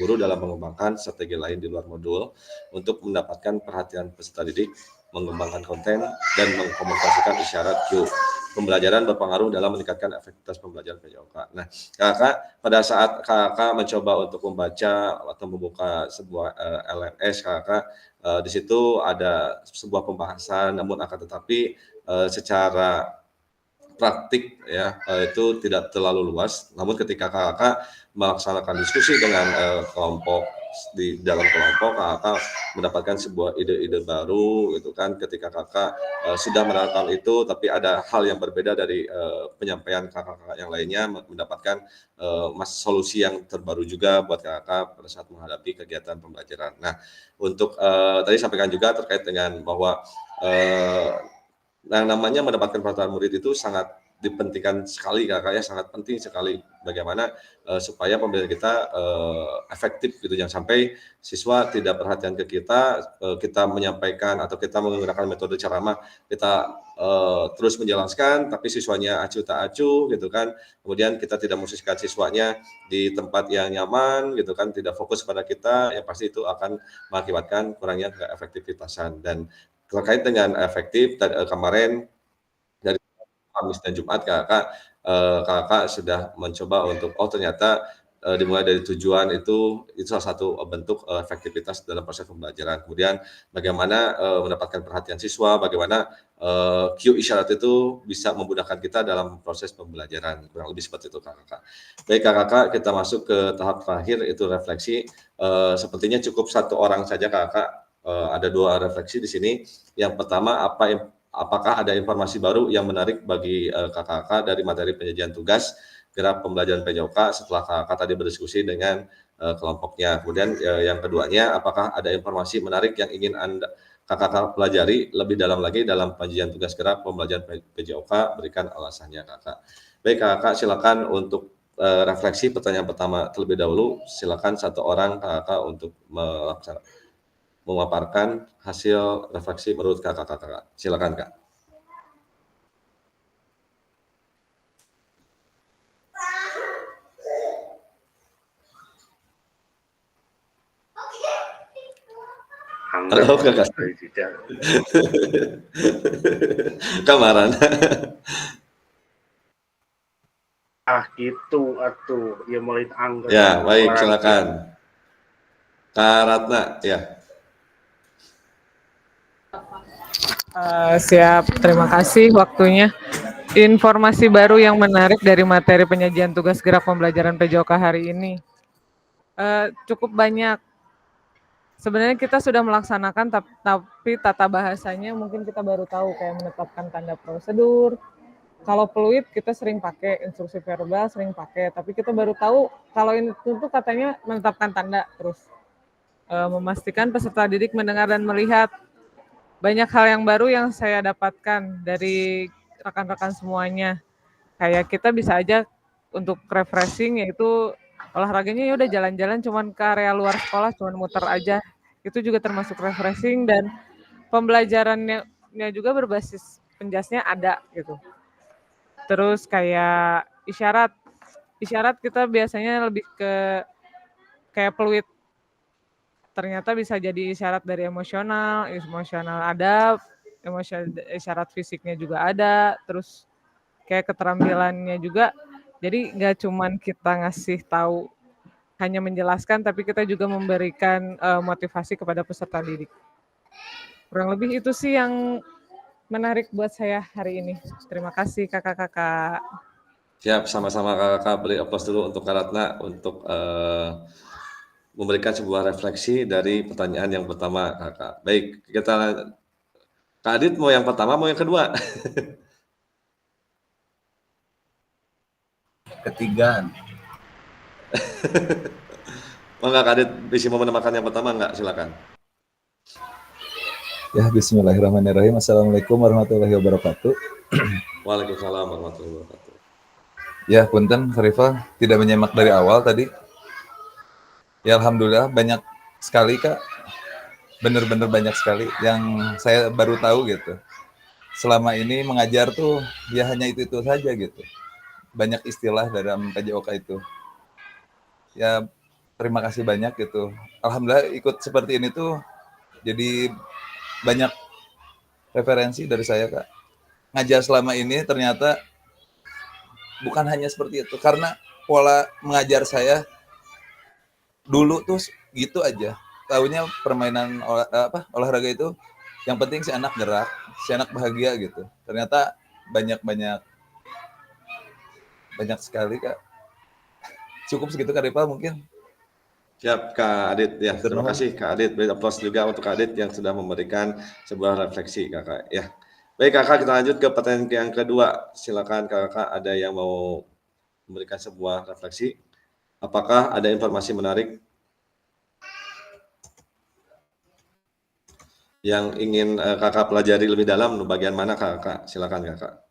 guru dalam mengembangkan strategi lain di luar modul untuk mendapatkan perhatian peserta didik, mengembangkan konten, dan mengkomunikasikan isyarat Q. Pembelajaran berpengaruh dalam meningkatkan efektivitas pembelajaran PJOK. Nah, kakak pada saat kakak mencoba untuk membaca atau membuka sebuah LMS, kakak di situ ada sebuah pembahasan, namun akan tetapi secara praktik ya itu tidak terlalu luas. Namun ketika kakak melaksanakan diskusi dengan kelompok di dalam kelompok kakak mendapatkan sebuah ide-ide baru gitu kan, ketika kakak sudah menerapkan itu tapi ada hal yang berbeda dari penyampaian kakak-kakak yang lainnya, mendapatkan solusi yang terbaru juga buat kakak pada saat menghadapi kegiatan pembelajaran. Nah, untuk tadi sampaikan juga terkait dengan bahwa yang namanya mendapatkan perhatian murid itu sangat dipentingkan sekali kakak ya, sangat penting sekali bagaimana supaya pembelajaran kita efektif gitu, jangan sampai siswa tidak perhatian ke kita, kita menyampaikan atau kita menggunakan metode ceramah, kita terus menjelaskan tapi siswanya acuh tak acuh gitu kan, kemudian kita tidak memposisikan siswanya di tempat yang nyaman gitu kan, tidak fokus pada kita, ya pasti itu akan mengakibatkan kurangnya keefektivitasan. Dan terkait dengan efektif kemarin dari Kamis dan Jumat kakak sudah mencoba untuk ternyata dimulai dari tujuan itu salah satu bentuk efektivitas dalam proses pembelajaran. Kemudian bagaimana mendapatkan perhatian siswa, bagaimana cue isyarat itu bisa memudahkan kita dalam proses pembelajaran, kurang lebih seperti itu kakak. Baik kakak, kita masuk ke tahap terakhir, itu refleksi. Sepertinya cukup satu orang saja kakak. Ada 2 refleksi di sini. Yang pertama, apakah ada informasi baru yang menarik bagi kakak-kakak dari materi penyajian tugas gerak pembelajaran PJOK setelah kakak tadi berdiskusi dengan kelompoknya. Kemudian yang keduanya, apakah ada informasi menarik yang ingin kakak pelajari lebih dalam lagi dalam penyajian tugas gerak pembelajaran PJOK, berikan alasannya kakak. Baik kakak, silakan untuk refleksi pertanyaan pertama terlebih dahulu. Silakan satu orang kakak untuk memaparkan hasil refleksi menurut kakak-kakak. Silakan kak. Halo kakak. Kamaran. Itu atuh, ya mulai anggar. Ya, baik, silakan. Kak Ratna, ya. Siap, terima kasih waktunya. Informasi baru yang menarik dari materi penyajian tugas gerak pembelajaran PJOK hari ini. Cukup banyak. Sebenarnya kita sudah melaksanakan, tapi tata bahasanya mungkin kita baru tahu, kayak menetapkan tanda prosedur. Kalau fluid kita sering pakai, instruksi verbal sering pakai, tapi kita baru tahu kalau ini tuh katanya menetapkan tanda terus. Memastikan peserta didik mendengar dan melihat. Banyak hal yang baru yang saya dapatkan dari rekan-rekan semuanya. Kayak kita bisa aja untuk refreshing, yaitu olahraganya ya udah jalan-jalan cuman ke area luar sekolah, cuman muter aja. Itu juga termasuk refreshing, dan pembelajarannya juga berbasis penjasnya ada gitu. Terus kayak isyarat kita biasanya lebih ke kayak fluid. Ternyata bisa jadi isyarat dari emosional ada, isyarat fisiknya juga ada, terus kayak keterampilannya juga. Jadi nggak cuman kita ngasih tahu hanya menjelaskan, tapi kita juga memberikan motivasi kepada peserta didik. Kurang lebih itu sih yang menarik buat saya hari ini. Terima kasih kakak-kakak. Siap, sama-sama kakak. Beri aplaus dulu untuk Kak Ratna untuk memberikan sebuah refleksi dari pertanyaan yang pertama kakak. Baik, kita Kak Adit mau yang pertama, mau yang kedua? Ketiga. Mau nggak Kak Adit bisa mau menambahkan yang pertama nggak? Silakan. Ya, bismillahirrahmanirrahim. Assalamualaikum warahmatullahi wabarakatuh. Waalaikumsalam warahmatullahi wabarakatuh. Ya, punten Farifah tidak menyimak dari awal tadi. Ya, alhamdulillah banyak sekali Kak. Bener-bener banyak sekali yang saya baru tahu gitu. Selama ini mengajar tuh ya hanya itu saja gitu. Banyak istilah dalam PJOK itu. Ya, terima kasih banyak gitu. Alhamdulillah ikut seperti ini tuh jadi banyak referensi dari saya Kak. Ngajar selama ini ternyata bukan hanya seperti itu, karena pola mengajar saya dulu tuh gitu aja. Taunya permainan olahraga itu yang penting si anak gerak, si anak bahagia gitu. Ternyata banyak sekali Kak. Cukup segitu Kak Rival mungkin. Siap Kak Adit, ya terima kasih Kak Adit. Beri aplaus juga untuk Kak Adit yang sudah memberikan sebuah refleksi Kakak. Ya, baik Kakak, kita lanjut ke pertanyaan yang kedua. Silakan Kakak, ada yang mau memberikan sebuah refleksi. Apakah ada informasi menarik yang ingin Kakak pelajari lebih dalam? Bagian mana Kakak? Silakan Kakak.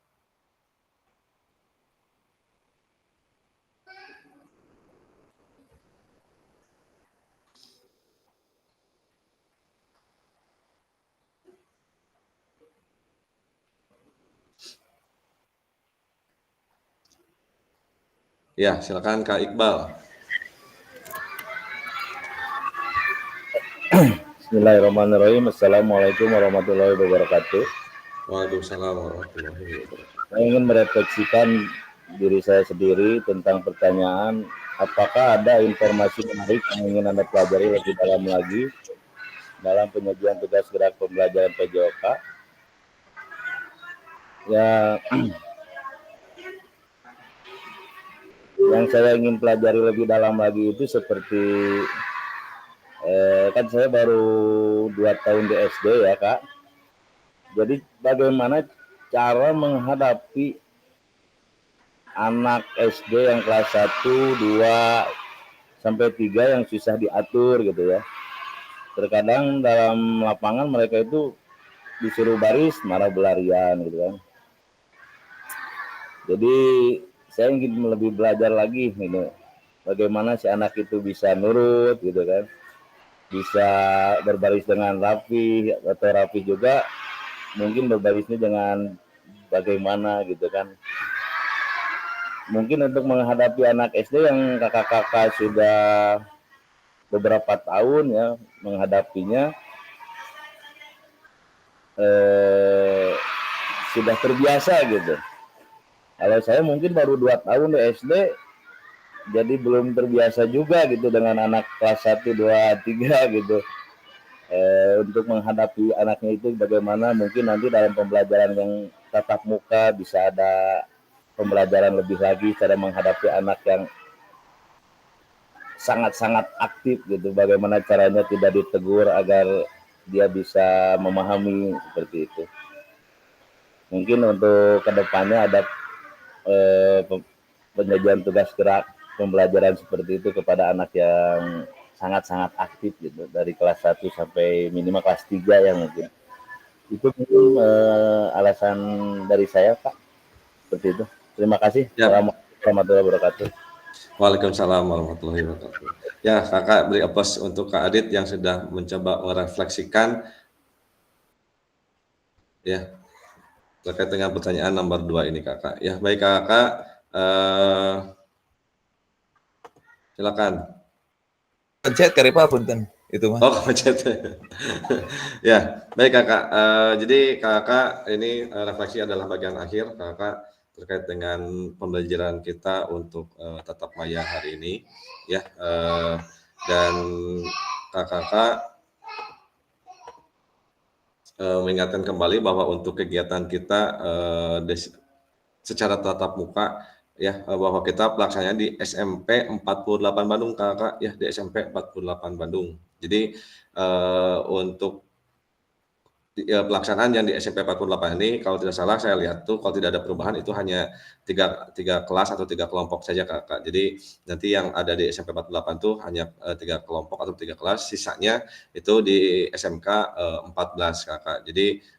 Ya, silakan Kak Iqbal. Bismillahirrahmanirrahim. Assalamualaikum warahmatullahi wabarakatuh. Waalaikumsalam warahmatullahi wabarakatuh. Saya ingin merefleksikan diri saya sendiri tentang pertanyaan, apakah ada informasi menarik yang ingin Anda pelajari lebih dalam lagi dalam penyajian tugas gerak pembelajaran PJOK? Ya, yang saya ingin pelajari lebih dalam lagi itu seperti kan saya baru 2 tahun di SD ya Kak. Jadi bagaimana cara menghadapi anak SD yang kelas 1, 2, sampai 3 yang susah diatur gitu ya. Terkadang dalam lapangan mereka itu disuruh baris malah berlarian gitu kan. Jadi saya ingin lebih belajar lagi gitu. Bagaimana si anak itu bisa nurut gitu kan. Bisa berbaris dengan rapi atau rapi juga, mungkin berbarisnya dengan bagaimana gitu kan. Mungkin untuk menghadapi anak SD yang kakak-kakak sudah beberapa tahun ya menghadapinya, sudah terbiasa gitu. Kalau saya mungkin baru 2 tahun di SD, jadi belum terbiasa juga gitu dengan anak kelas 1, 2, 3 gitu. Untuk menghadapi anaknya itu bagaimana, mungkin nanti dalam pembelajaran yang tatap muka bisa ada pembelajaran lebih lagi cara menghadapi anak yang sangat-sangat aktif gitu. Bagaimana caranya tidak ditegur agar dia bisa memahami seperti itu. Mungkin untuk kedepannya ada penyajian tugas gerak pembelajaran seperti itu kepada anak yang sangat-sangat aktif gitu, dari kelas 1 sampai minimal kelas 3 ya mungkin. Itu mungkin alasan dari saya Pak, seperti itu. Terima kasih. Ya. Assalamualaikum warahmatullahi wabarakatuh. Waalaikumsalam warahmatullahi wabarakatuh. Ya Kakak, beri aplaus untuk Kak Adit yang sudah mencoba merefleksikan ya terkait dengan pertanyaan nomor 2 ini Kakak. Ya baik Kakak, silakan. Pencet karipa punten itu mah. Oh, pencet. Ya, baik Kakak. Jadi Kakak ini refleksi adalah bagian akhir Kakak terkait dengan pembelajaran kita untuk tatap maya hari ini ya. Dan Kakak mengingatkan kembali bahwa untuk kegiatan kita secara tatap muka ya, bahwa kita pelaksananya di SMP 48 Bandung Kakak ya, di SMP 48 Bandung. Jadi untuk pelaksanaan yang di SMP 48 ini kalau tidak salah saya lihat tuh kalau tidak ada perubahan itu hanya tiga kelas atau 3 kelompok saja Kakak. Jadi nanti yang ada di SMP 48 tuh hanya 3 kelompok atau 3 kelas, sisanya itu di SMK 14 Kakak. Jadi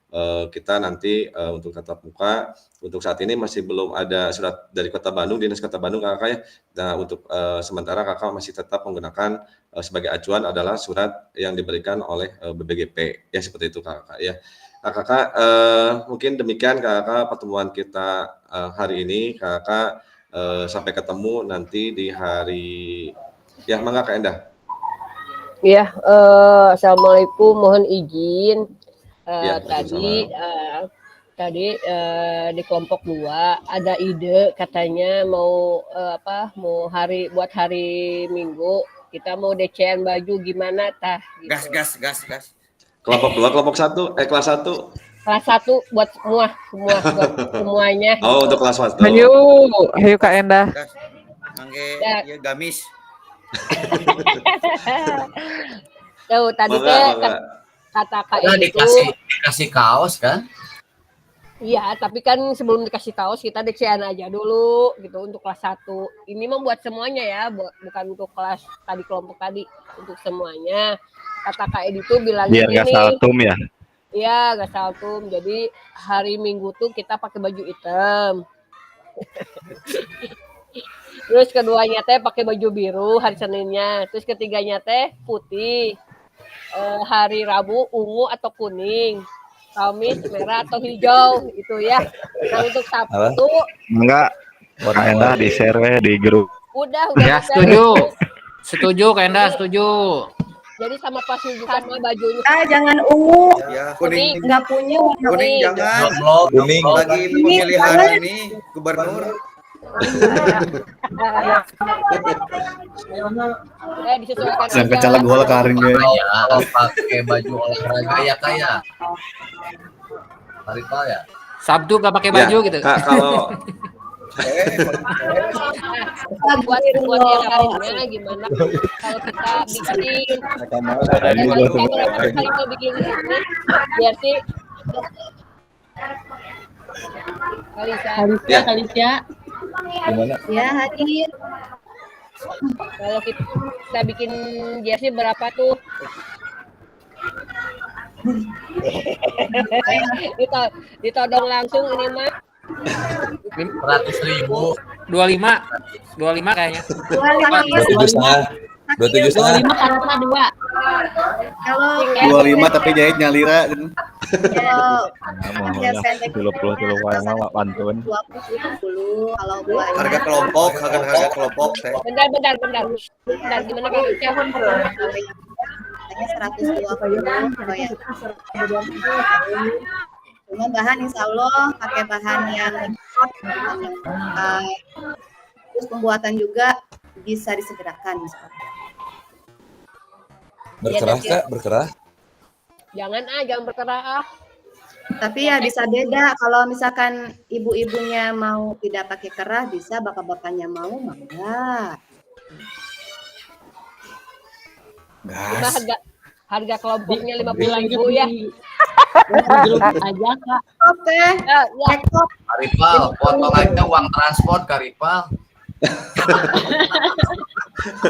kita nanti untuk tatap muka untuk saat ini masih belum ada surat dari Kota Bandung, Dinas Kota Bandung Kakak ya. Nah untuk sementara Kakak masih tetap menggunakan sebagai acuan adalah surat yang diberikan oleh BBGP ya, seperti itu Kakak ya. Nah Kakak mungkin demikian Kakak pertemuan kita hari ini Kakak, sampai ketemu nanti di hari ya. Mangga Kak Endah. Ya, assalamualaikum, mohon izin. Ya, tadi di kelompok 2 ada ide katanya mau mau buat hari Minggu kita mau DC-an baju gimana tah gitu. Gas. Kelompok 2, kelompok 1 kelas 1. Kelas 1 buat buat semuanya. Oh, untuk kelas 1. Ayo Kak Endah. Mangge ya gamis. Tuh tadi Mangga, teh mangga. kata Kak Udah Edi itu, dikasih kaos kan? iya, tapi kan sebelum dikasih kaos kita deksian aja dulu gitu untuk kelas 1. Ini mah buat semuanya ya, bukan untuk kelas tadi kelompok tadi, untuk semuanya. Kata Kak Edi itu bilangnya Biar nggak gini. saltum ya. Iya, nggak saltum. Jadi hari Minggu tuh kita pakai baju hitam. Terus keduanya teh pakai baju biru hari Seninnya. Terus ketiganya teh putih. Hari Rabu ungu atau kuning. Kamis merah atau hijau itu ya. Nah untuk Sabtu Enggak. Kak Endah di share di grup. udah Ya, bisa. setuju. Setuju, Kak Enda, setuju. Jadi sama pas sama bajunya. Jangan ungu. Ya, Kuning. Nggak punya warna kuning kuning. jangan. Kuning. Lagi pemilihan ini gubernur. Disesuaikan Yang aja. kecaleg gol karing ge. Ya, pakai baju olahraga ya kayak. Rival ya. Sabtu gak pakai baju Ya, gitu. Kak, kalau buat yang lainnya gimana kalau kita bikin kita bikin ini biar sih Kalisia. gimana? Ya, hadir. kalau kita bikin jersey berapa tuh? Ditodong langsung ini mah 100.000. 25 kayaknya. 27,5. 25 karena 2. Kalau 25 tapi jahit nyalira. Mau ya 30 wae mah pantun. 20 kalau buat Harga kelompok, harga kelompok teh. bentar gimana Kak Ica? katanya 120 kalau yang cuma bahan insya Allah pakai bahan yang terus pembuatan juga bisa disegerakan misalnya. Berkerah Kak, berkerah. Jangan berkerah. Tapi ya bisa beda kalau misalkan ibu-ibunya mau tidak pakai kerah bisa, bapak-bapaknya mau enggak. Harga kelompoknya 50.000 ya. Aja Kak. Oke. Karipal, potong aja uang transport Karipal.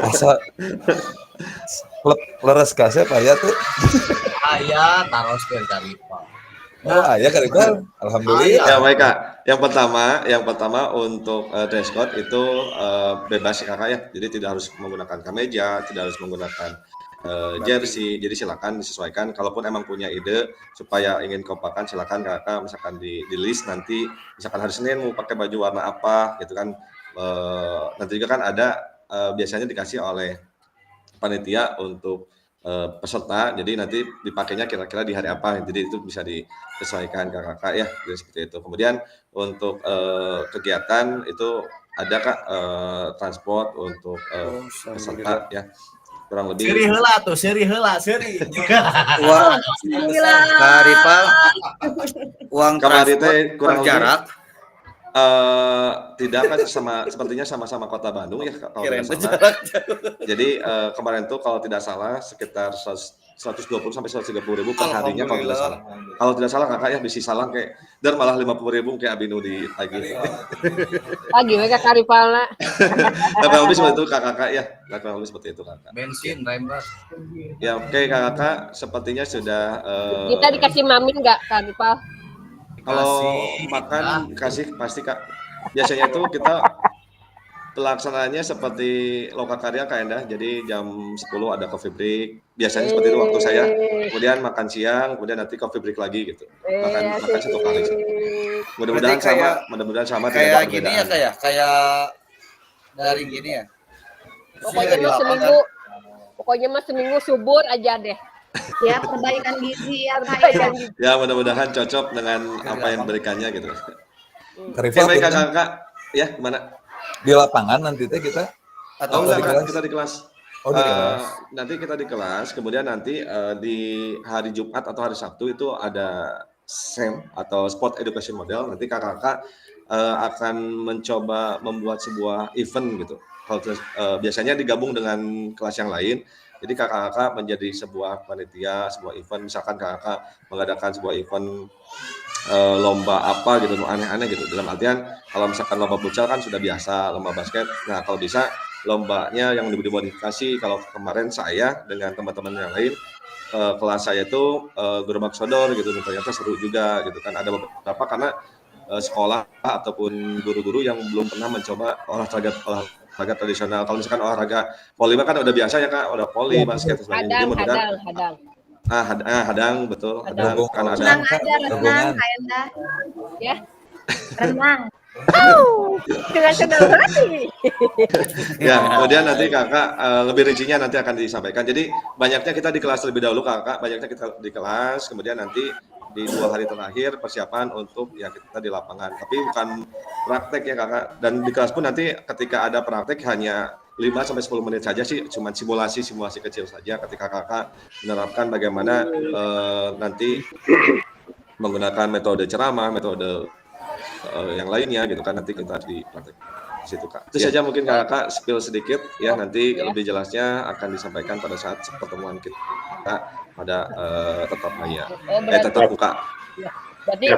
Asa leres kasih apa ya tuh? Ayah taros ke Karipal. Oh, ayah Karipal. Alhamdulillah. Ayah. Ya baik Kak. Yang pertama untuk dress code itu bebas Kakak ya. Jadi tidak harus menggunakan kemeja, tidak harus menggunakan jersey. Jadi silakan disesuaikan. Kalaupun emang punya ide supaya ingin kompakan, silakan Kakak misalkan di list nanti. Misalkan hari Senin mau pakai baju warna apa gitu kan. Nanti juga kan ada biasanya dikasih oleh panitia untuk peserta, jadi nanti dipakainya kira-kira di hari apa, jadi itu bisa disesuaikan kakak ya, jadi seperti itu. Kemudian untuk kegiatan itu ada Kak transport untuk peserta ya, kurang lebih. Seri heula. Uang Karipal, uang Kemarin kurang jarak. Tidak kan sepertinya sama-sama kota Bandung ya kalau tidak salah. Jadi kemarin tuh kalau tidak salah sekitar 120 sampai 130 ribu per harinya kalau tidak salah. Kalau tidak salah kakak ya bisa salah kayak dan malah 50 ribu kayak Abinu di pagi. Pagi mereka Karipalna. Tapi lebih seperti itu kakak ya. Kurang lebih seperti itu kakak. Bensin rembas. Ya oke kakak sepertinya sudah. Kita dikasih mamin nggak Karipal? Kalau makan kasih pasti Kak. Biasanya itu kita pelaksanaannya seperti Lokakarya Kak Endah. Jadi jam 10 ada coffee break. Biasanya seperti itu waktu saya. Kemudian makan siang, kemudian nanti coffee break lagi gitu. Makan satu kali. Mudah-mudahan sama. Kayak gini ya kayak dari gini ya. Pokoknya mah seminggu subur aja deh. Ya, perbaikan gizi ya. Ya, mudah-mudahan cocok dengan apa yang diberikannya gitu. Karifal, baik kakak, ya gimana? Di lapangan nanti teh kita? Atau enggak, kita di kelas. Oh, di kelas. Nanti kita di kelas, kemudian nanti di hari Jumat atau hari Sabtu itu ada SEM atau Sport Education Model. Nanti kakak akan mencoba membuat sebuah event gitu. kalau biasanya digabung dengan kelas yang lain. Jadi kakak-kakak menjadi sebuah panitia, sebuah event. Misalkan kakak mengadakan sebuah event lomba apa gitu, aneh-aneh gitu. Dalam artian kalau misalkan lomba futsal kan sudah biasa, lomba basket. Nah kalau bisa lombanya yang dimodifikasi. Kalau kemarin saya dengan teman-teman yang lain, kelas saya itu gerobak sodor gitu, ternyata seru juga gitu kan. Ada beberapa karena sekolah ataupun guru-guru yang belum pernah mencoba olahraga tradisional. Kalau misalkan olahraga voli kan udah biasa ya Kak, udah voli, basket dan sebagainya. Hadang, betul. Hadang kan ada. Renang aja, renang, Kak Enda. Ya. Renang. Dengan senang hati. Ya, kemudian nanti kakak lebih rincinya nanti akan disampaikan. Jadi banyaknya kita di kelas terlebih dahulu kakak, banyaknya kita di kelas, kemudian nanti di 2 hari terakhir persiapan untuk ya kita di lapangan. Tapi bukan praktek ya kakak. Dan di kelas pun nanti ketika ada praktek hanya 5-10 menit saja sih, cuma simulasi kecil saja ketika kakak menerapkan bagaimana nanti menggunakan metode ceramah, metode yang lainnya gitu kan, nanti kita di praktek di situ Kak. Itu saja mungkin kakak spill sedikit ya, nanti lebih jelasnya akan disampaikan pada saat pertemuan kita pada tetap maya, tetap muka. Berarti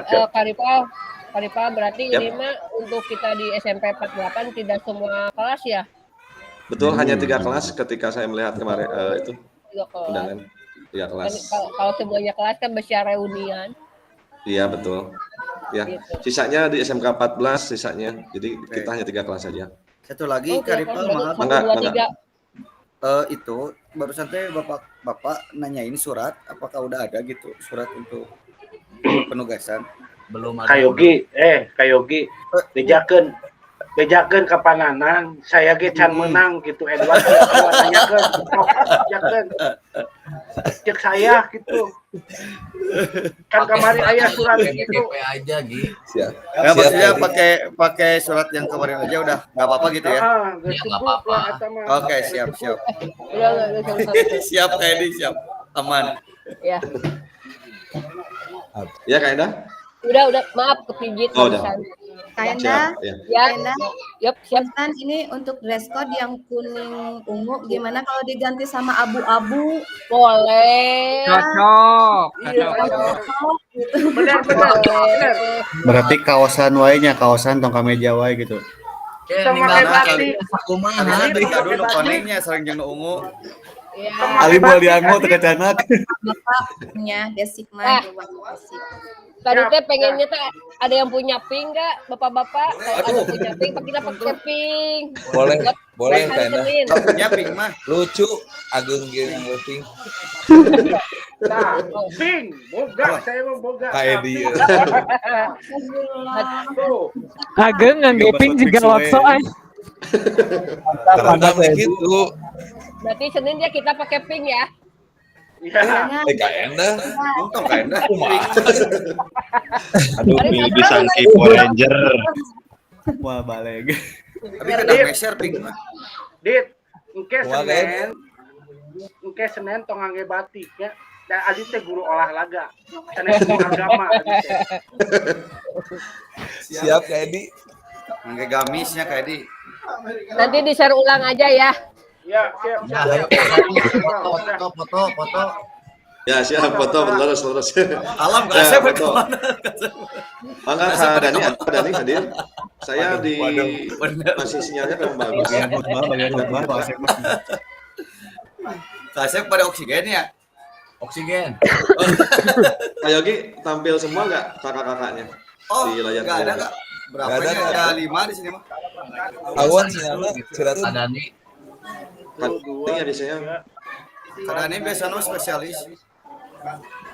Karipa berarti ini mah untuk kita di SMP 48 tidak semua kelas ya? Betul, hanya 3 kelas ketika saya melihat kemarin itu undangan 3 kelas. Kalau semuanya kelas kan besar reunian. Iya betul. Ya, sisanya di SMK 14 sisanya. Jadi kita hanya 3 kelas saja. Satu lagi Karipal, maaf. Mangga. Itu barusan teh Bapak nanyain surat, apakah udah ada gitu surat untuk penugasan? Belum ada. Kayogi, bejakeun kapananan, saya ge can menang gitu, Edward tanyakeun. Cek saya gitu. Kan kemarin aya surat gitu. aja gitu. Siap. Ya, maksudnya pakai surat yang kemarin aja udah nggak apa-apa gitu ya? Nggak apa-apa. Oke, siap. Siap kayak ini, siap. Aman. Ya. Ya Kak Enda? Udah, maaf kepijit. Oh, udah. Kak Enda, ya. Siap. Ini untuk dress code yang kuning ungu, gimana kalau diganti sama abu-abu? Boleh. Cocok. Benar. Berarti kawasan wainya, kawasan tong kameja wae gitu. Sama kayak batik. Kumaha dulu konengnya sering jeung ungu. Ali Mulyano teu kacanak. Bapaknya Desikma Basic. Tadi teh pengennya teh ada yang punya pink enggak, Bapak-bapak? Ada punya pink, kita pakai pink. Boleh Tena. Punya pink mah Lucu, Agung yang pink. Nah, pink, boga, saya mau boga. Kayak dia. Ageng ngangge pink juga wakso ay. Terendam gitu. Berarti Senin ya kita pakai pink ya. Iya. Kak Enda. untung Kak Enda. Aduh, disangki Power Ranger. Wah, baleg. Tapi kena measure pink mah. Dit, engke Senin tong ngangge batik ya. Dan Adit teh guru olahraga. Senin guru agama Adit teh. Siap Kak Edi. Ngangge gamisnya Kak Edi. Nanti di-share ulang aja ya. Ya, siap. Foto. Ya siap, foto lurus. Alam Kak Asep kemana? Mangga Kak Dani hadir. Saya di masih sinyalnya memang bagus. Kak Asep pada oksigen ya? Oksigen. Kak Yogi tampil semua nggak kakak-kakaknya di layar? Nggak ada Kak. Berapa ini? Ada 5 di sini mah. Awan sinyalnya silakan. Adani. Katanya biasanya. Kadang biasanya spesialis.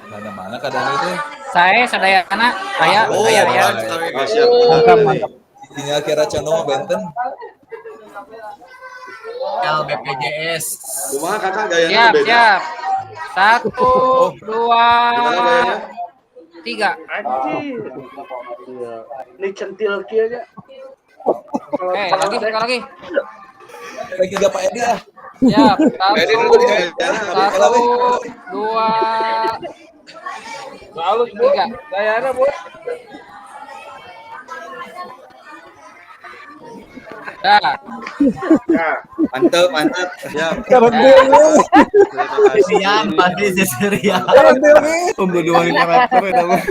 Mana kadang itu? Saya sadayana aya. Siap. Sinyal kira channel benten. LBPJS. Kumaha kakak gayanya beda? Siap. 1, 2, 3. Anjir. Ini centil kieu nya. Oke, lagi. Lagi gak Pak Edi ah. Siap. 1, 2, Halus, Bu. 3. Gayana, Bu. Mantap, mantap. Ya. Terima kasih. Siap, pasti Cesaria. Pembunuhan karakter ya, Bang.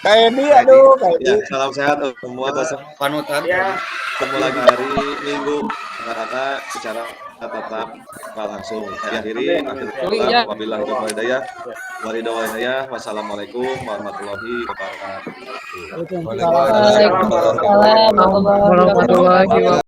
Kayak ini, aduh, kayak Ya, ini. salam sehat semua. Panutan. Ketemu lagi hari Minggu karena secara tetap langsung. Saya akhiri Ya. wabillahi hidayah. Wassalamualaikum warahmatullahi wabarakatuh. Waalaikumsalam warahmatullahi wabarakatuh.